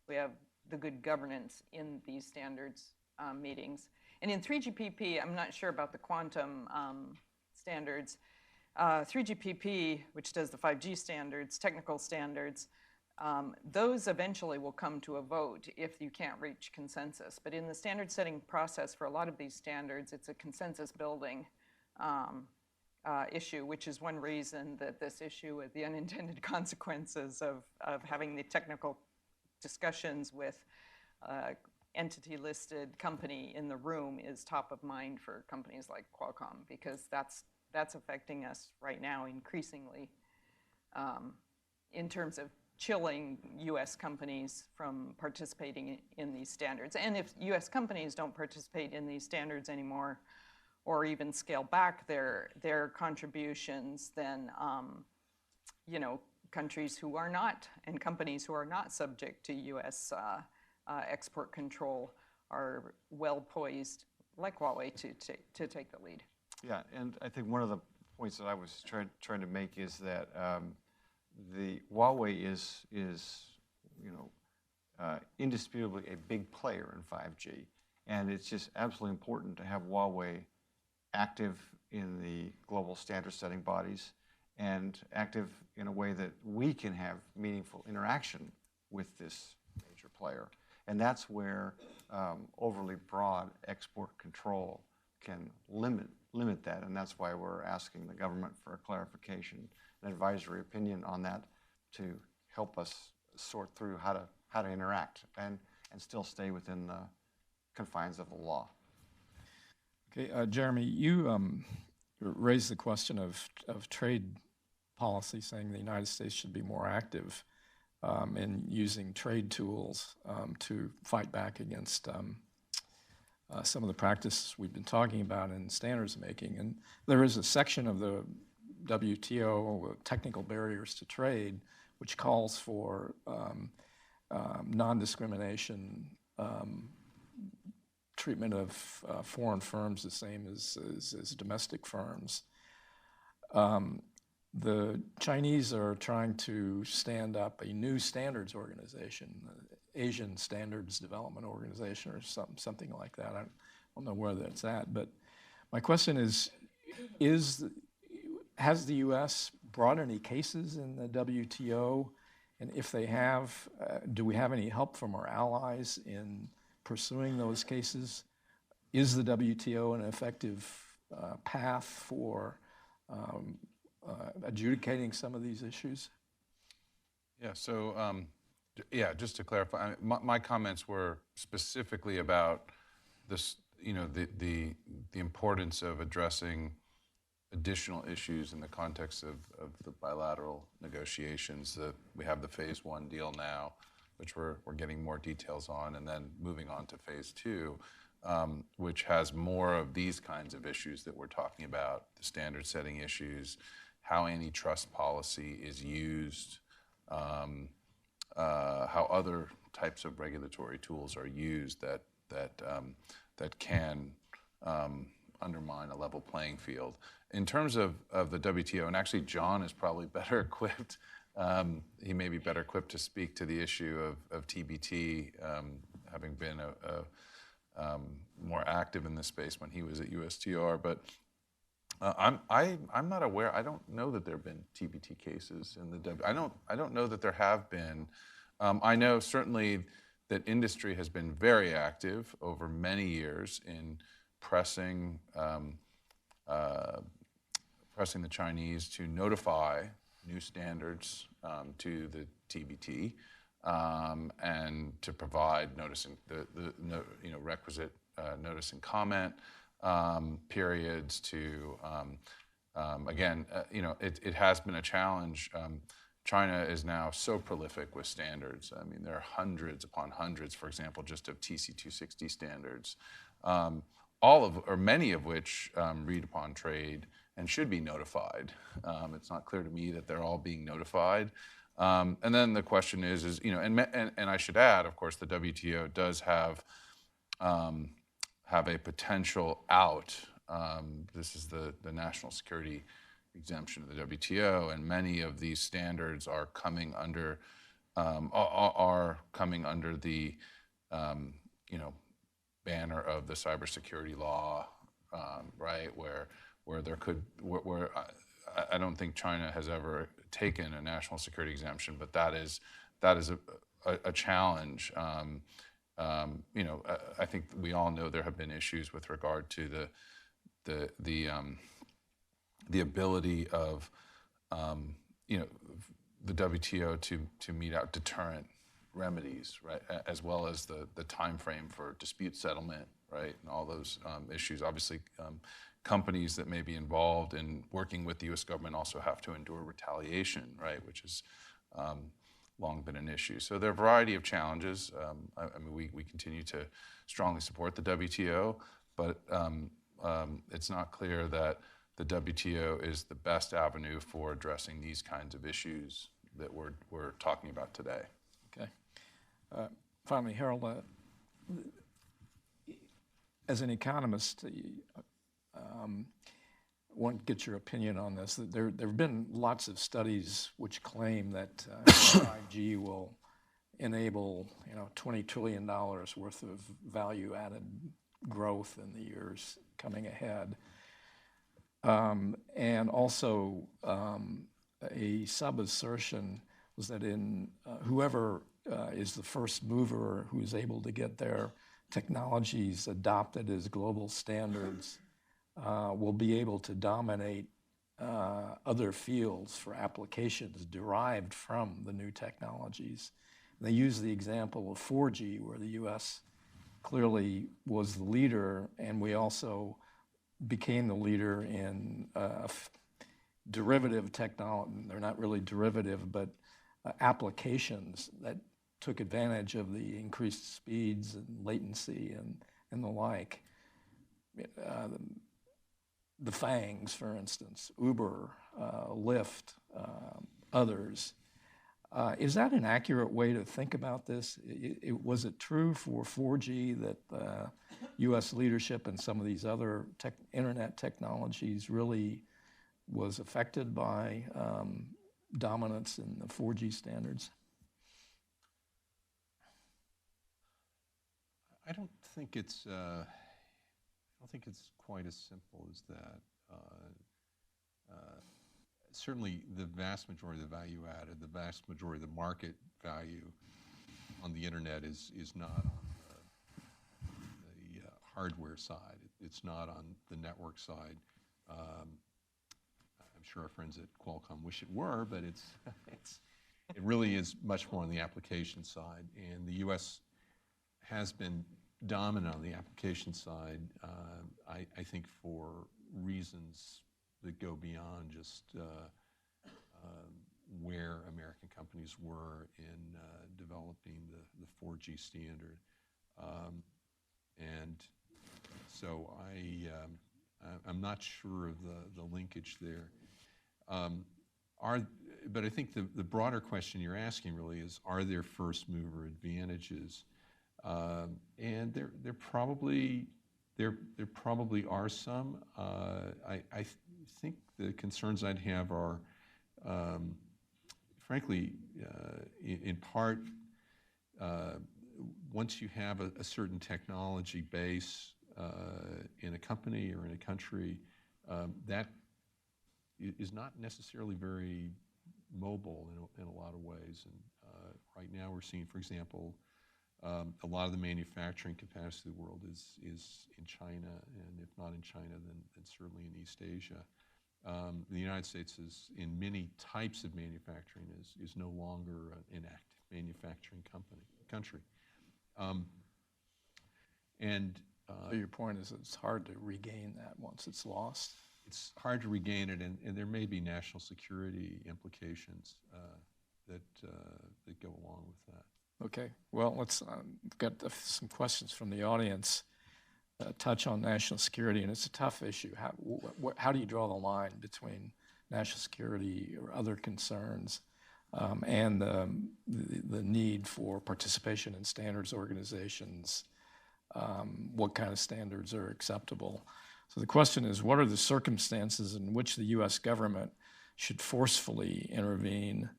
we have the good governance in these standards meetings. And in 3GPP, I'm not sure about the quantum standards. 3GPP, which does the 5G standards, technical standards, those eventually will come to a vote if you can't reach consensus. But in the standard setting process for a lot of these standards, it's a consensus building issue, which is one reason that this issue with the unintended consequences of having the technical discussions with entity-listed company in the room is top of mind for companies like Qualcomm, because that's affecting us right now increasingly in terms of chilling U.S. companies from participating in these standards. And if U.S. companies don't participate in these standards anymore, or even scale back their contributions, then you know, countries who are not, and companies who are not subject to U.S. Export control are well poised, like Huawei, to take the lead. Yeah, and I think one of the points that I was trying to make is that the Huawei is you know, indisputably a big player in 5G, and it's just absolutely important to have Huawei active in the global standard setting bodies and active in a way that we can have meaningful interaction with this major player. And that's where overly broad export control can limit that, and that's why we're asking the government for a clarification, an advisory opinion on that, to help us sort through how to interact and still stay within the confines of the law. Okay, Jeremy, you raised the question of trade policy, saying the United States should be more active in using trade tools to fight back against some of the practices we've been talking about in standards making. And there is a section of the WTO, technical barriers to trade, which calls for non-discrimination treatment of foreign firms the same as domestic firms. The Chinese are trying to stand up a new standards organization, Asian Standards Development Organization, or something like that. I don't know where that's at, but my question is has the U.S. brought any cases in the WTO? And if they have, do we have any help from our allies in pursuing those cases? Is the WTO an effective path for adjudicating some of these issues? Yeah, so yeah, just to clarify, my comments were specifically about this, you know, the importance of addressing additional issues in the context of the bilateral negotiations. We have the phase 1 deal now, which we're getting more details on, and then moving on to phase 2, which has more of these kinds of issues that we're talking about, the standard setting issues, how antitrust policy is used, how other types of regulatory tools are used that can undermine a level playing field. In terms of the WTO, and actually John is probably better equipped, he may be better equipped to speak to the issue of TBT, having been more active in this space when he was at USTR. But I'm not aware. I don't know that there have been TBT cases in the I don't know that there have been. I know certainly that industry has been very active over many years in pressing the Chinese to notify new standards to the TBT and to provide notice requisite notice and comment periods to again it has been a challenge. China is now so prolific with standards. I mean, there are hundreds upon hundreds, for example, just of TC 260 standards, many of which read upon trade and should be notified. It's not clear to me that they're all being notified. And then the question is and I should add, of course, the WTO does have a potential out. This is the national security exemption of the WTO, and many of these standards are coming under the banner of the cybersecurity law, right? Where I don't think China has ever taken a national security exemption, but that is a challenge. I think we all know there have been issues with regard to the ability of the WTO to mete out deterrent remedies, right, as well as the time frame for dispute settlement, right, and all those issues. Obviously, companies that may be involved in working with the U.S. government also have to endure retaliation, right, which has long been an issue. So there are a variety of challenges. I mean, we continue to strongly support the WTO, but it's not clear that the WTO is the best avenue for addressing these kinds of issues that we're talking about today. Okay. Finally, Harold, as an economist, want to get your opinion on this. There have been lots of studies which claim that 5G will enable $20 trillion worth of value-added growth in the years coming ahead. And also a sub-assertion was that whoever is the first mover who is able to get their technologies adopted as global standards will be able to dominate other fields for applications derived from the new technologies. And they use the example of 4G, where the U.S. clearly was the leader, and we also became the leader in derivative technology. They're not really derivative, but applications that took advantage of the increased speeds and latency and the like. The FANGs, for instance, Uber, Lyft, others. Is that an accurate way to think about this? Was it true for 4G that U.S. leadership and some of these other internet technologies really was affected by dominance in the 4G standards? I don't think it's quite as simple as that. Certainly, the vast majority of the value added, the vast majority of the market value on the internet is not on the hardware side. It's not on the network side. I'm sure our friends at Qualcomm wish it were, but it really is much more on the application side. And the U.S. has been dominant on the application side, I think for reasons that go beyond just where American companies were in developing the 4G standard. And so I'm not sure of the linkage there. but I think the broader question you're asking really is, are there first mover advantages? And there probably are some. I think the concerns I'd have are, frankly, in part, once you have a certain technology base in a company or in a country, that is not necessarily very mobile in a lot of ways. And right now we're seeing, for example, a lot of the manufacturing capacity of the world is in China, and if not in China, then certainly in East Asia. The United States is, in many types of manufacturing, is no longer an active manufacturing country. So your point is it's hard to regain that once it's lost? It's hard to regain it, and there may be national security implications that go along with that. Okay, well, let's get some questions from the audience. Touch on national security, and it's a tough issue. How do you draw the line between national security or other concerns and the need for participation in standards organizations? What kind of standards are acceptable? So the question is, what are the circumstances in which the U.S. government should forcefully intervene,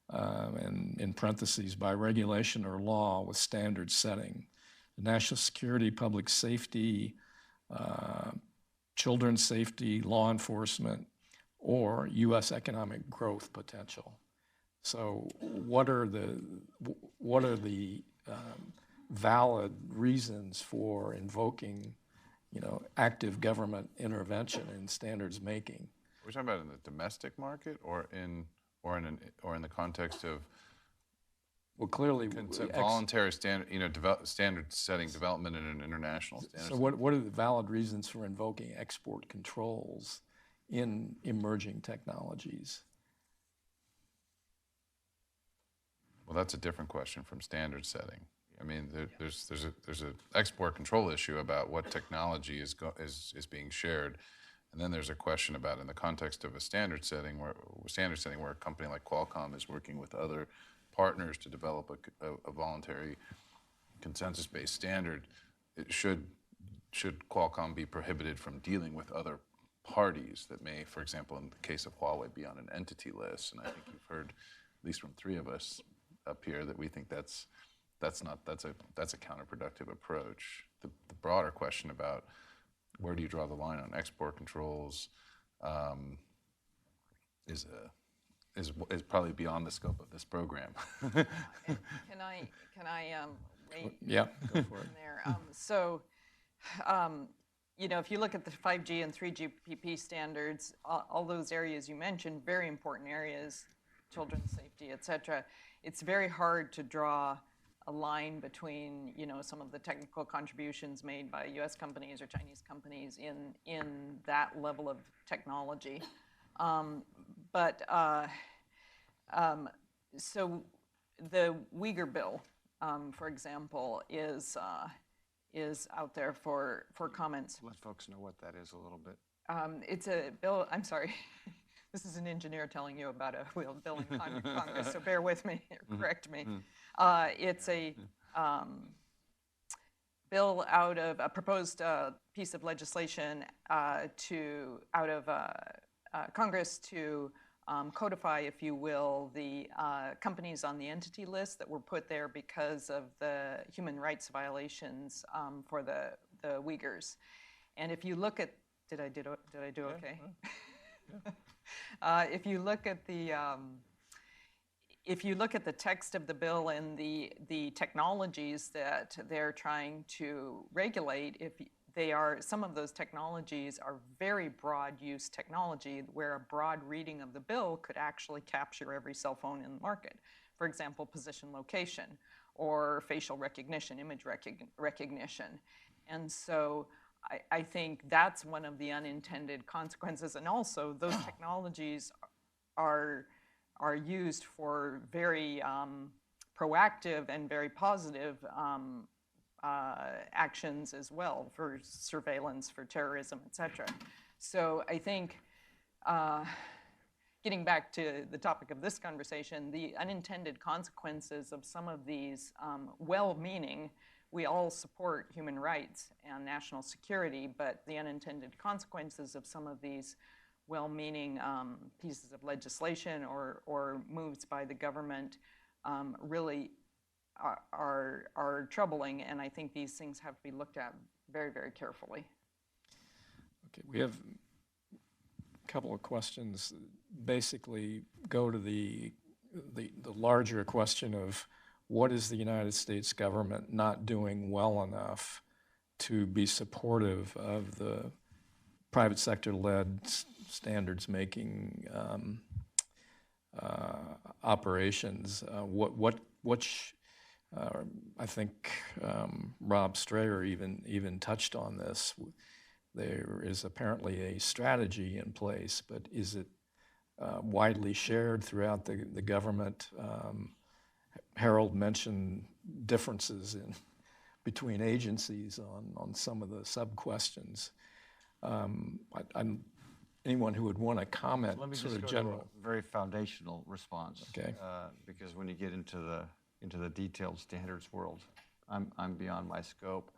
and in parentheses, by regulation or law with standard setting? National security, public safety, children's safety, law enforcement, or U.S. economic growth potential. So what are the valid reasons for invoking, active government intervention in standards making? Are we talking about in the domestic market or in the context of clearly voluntary standard setting development in an international standard? So what are the valid reasons for invoking export controls in emerging technologies? Well, that's a different question from standard setting. I mean, there's an export control issue about what technology is being shared, and then there's a question about, in the context of a standard setting where a company like Qualcomm is working with other partners to develop a voluntary consensus-based standard. Should Qualcomm be prohibited from dealing with other parties that may, for example, in the case of Huawei, be on an entity list? And I think you've heard, at least from three of us up here, that we think that's a counterproductive approach. The broader question about where do you draw the line on export controls is probably beyond the scope of this program. Can I weigh Yeah, go for it. in there? If you look at the 5G and 3GPP standards, all those areas you mentioned, very important areas, children's safety, et cetera, it's very hard to draw a line between, some of the technical contributions made by U.S. companies or Chinese companies in that level of technology. So the Uyghur bill, for example, is out there for comments. Let folks know what that is a little bit. It's a bill, I'm sorry, this is an engineer telling you about a bill in Congress, so bear with me, or correct me. It's a bill out of a proposed piece of legislation out of Congress to codify, if you will, the companies on the entity list that were put there because of the human rights violations for the Uyghurs. And if you look at, did I do okay? If you look at the text of the bill and the technologies that they're trying to regulate, some of those technologies are very broad use technology where a broad reading of the bill could actually capture every cell phone in the market. For example, position location or facial recognition, image recognition. And so I think that's one of the unintended consequences. And also those technologies are used for very proactive and very positive actions as well, for surveillance, for terrorism, et cetera. So I think getting back to the topic of this conversation, the unintended consequences of some of these well-meaning, we all support human rights and national security, but the unintended consequences of some of these well-meaning pieces of legislation or moves by the government really are troubling, and I think these things have to be looked at very, very carefully. Okay, we have a couple of questions. Basically, go to the larger question of what is the United States government not doing well enough to be supportive of the private sector-led standards-making operations? I think Rob Strayer even touched on this. There is apparently a strategy in place, but is it widely shared throughout the government? Harold mentioned differences between agencies on some of the sub-questions. Anyone who would want to comment, Let me sort just of go general. to a very foundational response. Okay. Because when you get into the detailed standards world, I'm beyond my scope.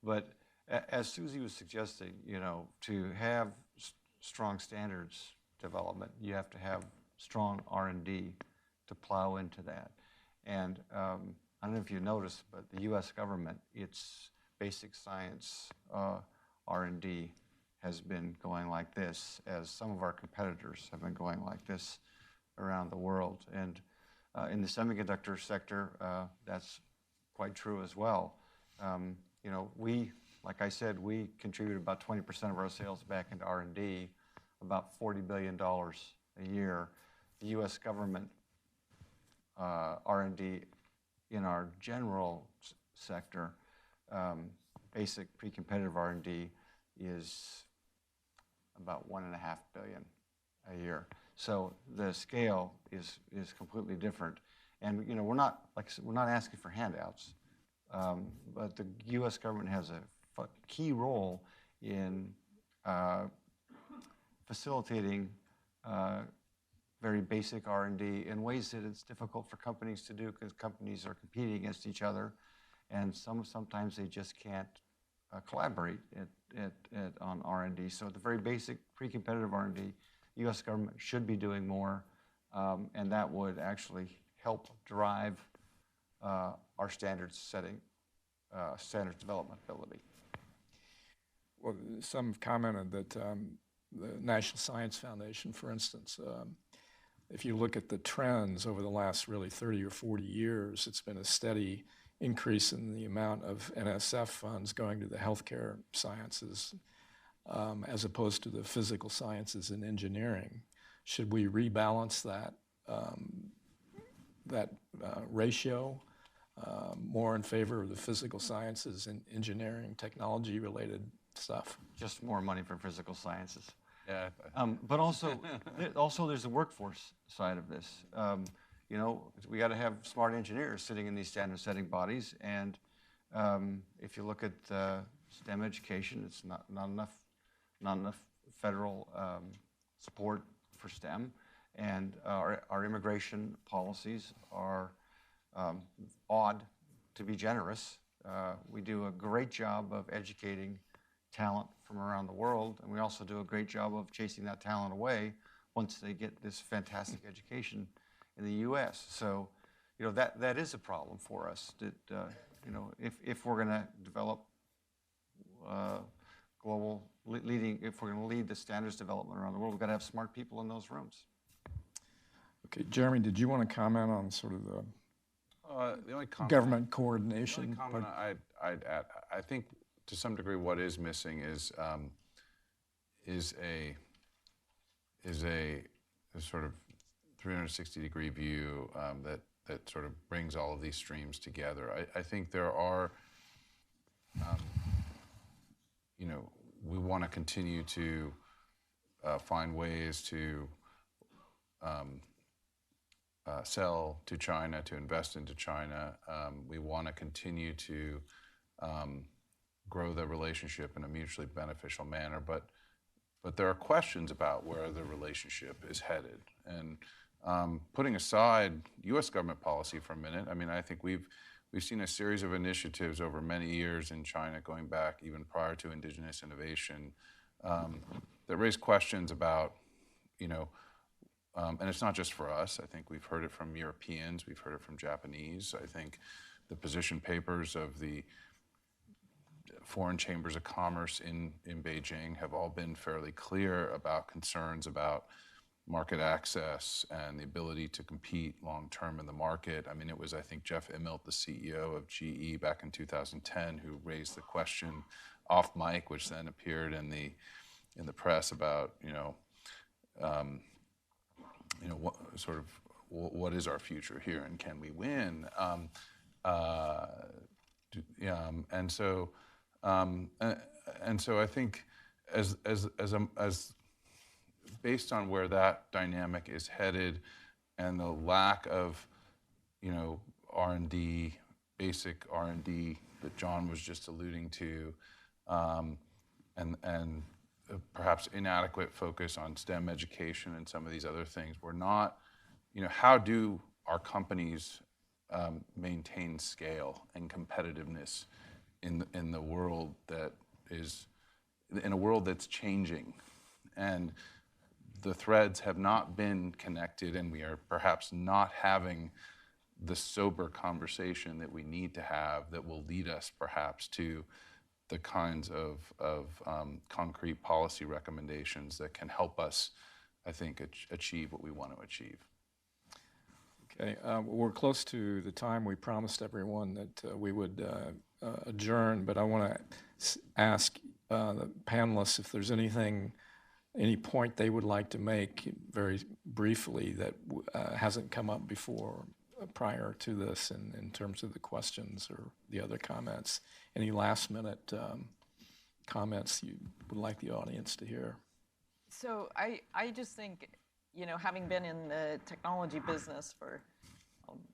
But as Susie was suggesting, to have strong standards development, you have to have strong R&D to plow into that. And I don't know if you noticed, but the U.S. government, its basic science R&D has been going like this, as some of our competitors have been going like this around the world. And in the semiconductor sector, that's quite true as well. Like I said, we contribute about 20% of our sales back into R&D, about $40 billion a year. The U.S. government R&D in our general sector, basic pre-competitive R&D, is about $1.5 billion a year. So the scale is completely different. And we're not asking for handouts, but the U.S. government has a key role in facilitating very basic R&D in ways that it's difficult for companies to do because companies are competing against each other, and sometimes they just can't collaborate on R&D. So the very basic pre-competitive R&D, the U.S. government should be doing more, and that would actually help drive our standards development ability. Well, some have commented that the National Science Foundation, for instance, if you look at the trends over the last really 30 or 40 years, it's been a steady increase in the amount of NSF funds going to the healthcare sciences as opposed to the physical sciences and engineering. Should we rebalance that ratio more in favor of the physical sciences and engineering, technology-related stuff? Just more money for physical sciences. Yeah. But also there's the workforce side of this. We got to have smart engineers sitting in these standard-setting bodies, and if you look at STEM education, it's not enough federal support for STEM, and our immigration policies are odd, to be generous. We do a great job of educating talent from around the world, and we also do a great job of chasing that talent away once they get this fantastic education in the U.S. So, that is a problem for us. That if we're going to develop if we're going to lead the standards development around the world, we've got to have smart people in those rooms. Okay, Jeremy, did you want to comment on sort of The only comment, government coordination? The only comment I'd add, I think to some degree what is missing is a sort of 360-degree view that sort of brings all of these streams together. I think there are, we want to continue to find ways to sell to China, to invest into China. We want to continue to grow the relationship in a mutually beneficial manner, but but there are questions about where the relationship is headed. And putting aside U.S. government policy for a minute, I mean, I think we've seen a series of initiatives over many years in China, going back even prior to indigenous innovation, that raise questions about, and it's not just for us. I think we've heard it from Europeans, we've heard it from Japanese. I think the position papers of the foreign chambers of commerce in Beijing have all been fairly clear about concerns about market access and the ability to compete long-term in the market. I mean, it was, I think, Jeff Immelt, the CEO of GE back in 2010, who raised the question off mic, which then appeared in the press about, what is our future here and can we win? And so I think as based on where that dynamic is headed and the lack of, R&D, basic R&D that John was just alluding to, and perhaps inadequate focus on STEM education and some of these other things, we're not, how do our companies maintain scale and competitiveness in the world that is, in a world that's changing? And the threads have not been connected, and we are perhaps not having the sober conversation that we need to have that will lead us perhaps to the kinds of concrete policy recommendations that can help us, I think, achieve what we want to achieve. Okay, we're close to the time we promised everyone that we would adjourn, but I want to ask the panelists if there's any point they would like to make very briefly that hasn't come up before prior to this in terms of the questions or the other comments. Any last minute comments you would like the audience to hear? So I just think, having been in the technology business for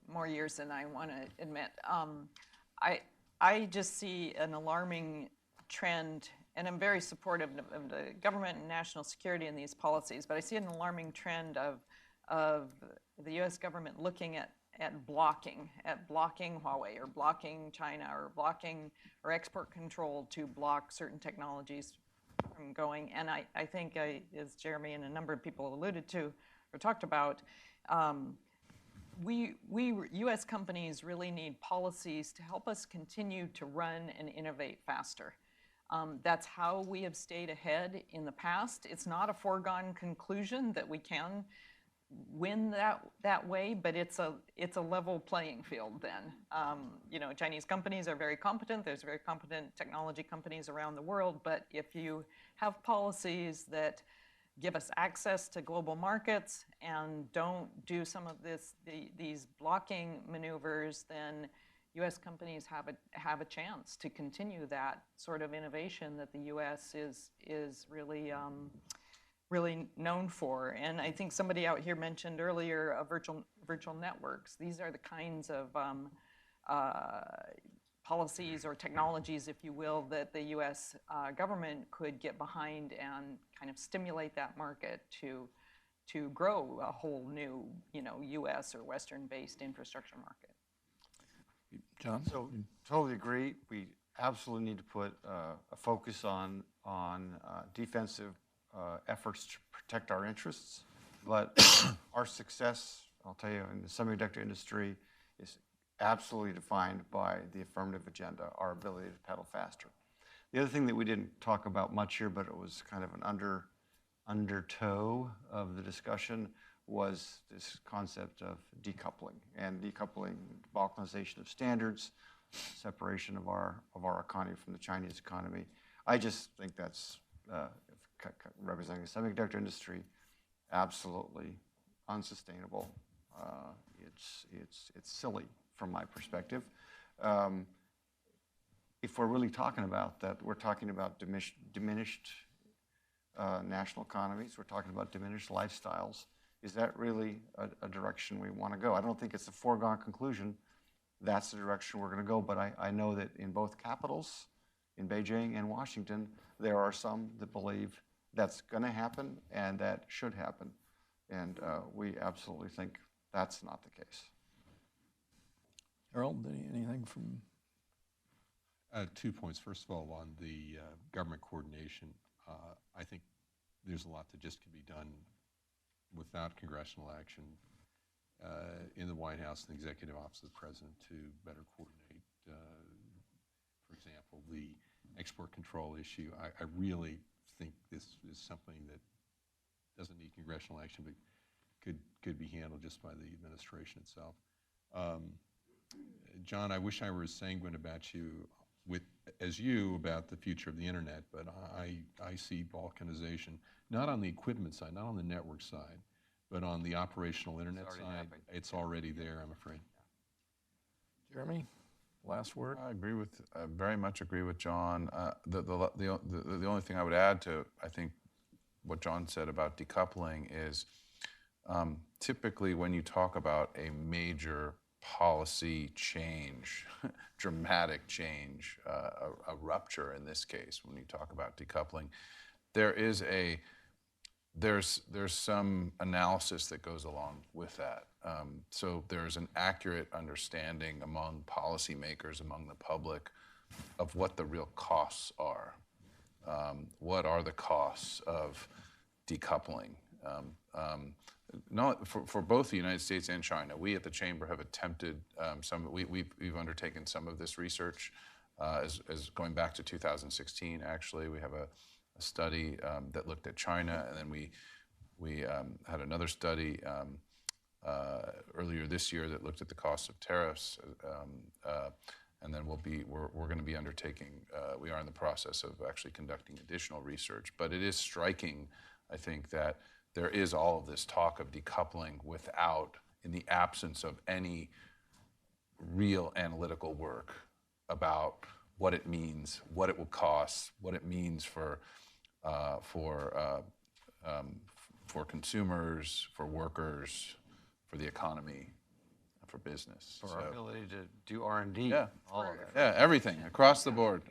more years than I want to admit, I just see an alarming trend, and I'm very supportive of the government and national security and these policies, but I see an alarming trend of the U.S. government looking at blocking Huawei or blocking China or blocking or export control to block certain technologies from going. And I think, as Jeremy and a number of people alluded to or talked about, we U.S. companies really need policies to help us continue to run and innovate faster. That's how we have stayed ahead in the past. It's not a foregone conclusion that we can win that way, but it's a level playing field then. Chinese companies are very competent. There's very competent technology companies around the world, but if you have policies that give us access to global markets and don't do some of these blocking maneuvers, then U.S. companies have a chance to continue that sort of innovation that the U.S. is really known for. And I think somebody out here mentioned earlier virtual networks. These are the kinds of policies or technologies, if you will, that the U.S. government could get behind and kind of stimulate that market to grow a whole new, U.S. or Western-based infrastructure market. John? So totally agree. We absolutely need to put a focus on defensive efforts to protect our interests. But our success, I'll tell you, in the semiconductor industry is absolutely defined by the affirmative agenda, our ability to pedal faster. The other thing that we didn't talk about much here, but it was kind of an undertow of the discussion, was this concept of decoupling and decoupling, balkanization of standards, separation of our economy from the Chinese economy. I just think that's, representing the semiconductor industry, absolutely unsustainable. It's silly from my perspective. If we're really talking about that, we're talking about diminished national economies. We're talking about diminished lifestyles. Is that really a direction we want to go? I don't think it's a foregone conclusion that's the direction we're going to go, but I know that in both capitals, in Beijing and Washington, there are some that believe that's going to happen and that should happen. And we absolutely think that's not the case. Harold, anything from? 2 points. First of all, on the government coordination, I think there's a lot that just can be done without congressional action in the White House and the Executive Office of the President to better coordinate, for example, the export control issue. I really think this is something that doesn't need congressional action, but could be handled just by the administration itself. John, I wish I were as sanguine about you as you about the future of the internet, but I see balkanization, not on the equipment side, not on the network side, but on the operational internet side. It's already there, I'm afraid. Jeremy, last word? I very much agree with John. The only thing I would add to, I think, what John said about decoupling is typically when you talk about a major policy change, dramatic change, a rupture in this case, when you talk about decoupling, there's some analysis that goes along with that. So there's an accurate understanding among policymakers, among the public, of what the real costs are. What are the costs of decoupling? For both the United States and China, we at the Chamber have attempted we've undertaken some of this research as going back to 2016. Actually, we have a study that looked at China, and then we had another study earlier this year that looked at the cost of tariffs, and then we're going to be undertaking. We are in the process of actually conducting additional research, but it is striking, I think, that there is all of this talk of decoupling in the absence of any real analytical work about what it means, what it will cost, what it means for consumers, for workers, for the economy, for business. For our ability to do R&D, yeah, all of that. Yeah, everything across the board.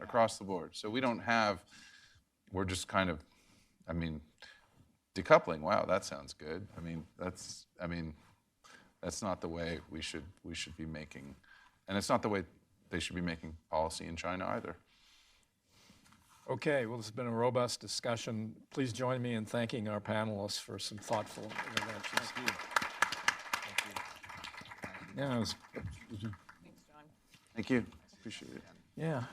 So we're just kind of, decoupling. Wow, that sounds good. That's not the way we should be making, and it's not the way they should be making policy in China either. Okay, well, this has been a robust discussion. Please join me in thanking our panelists for some thoughtful interventions. Thank you. Yeah, it was, Thanks, John. Thank you. Appreciate it. yeah.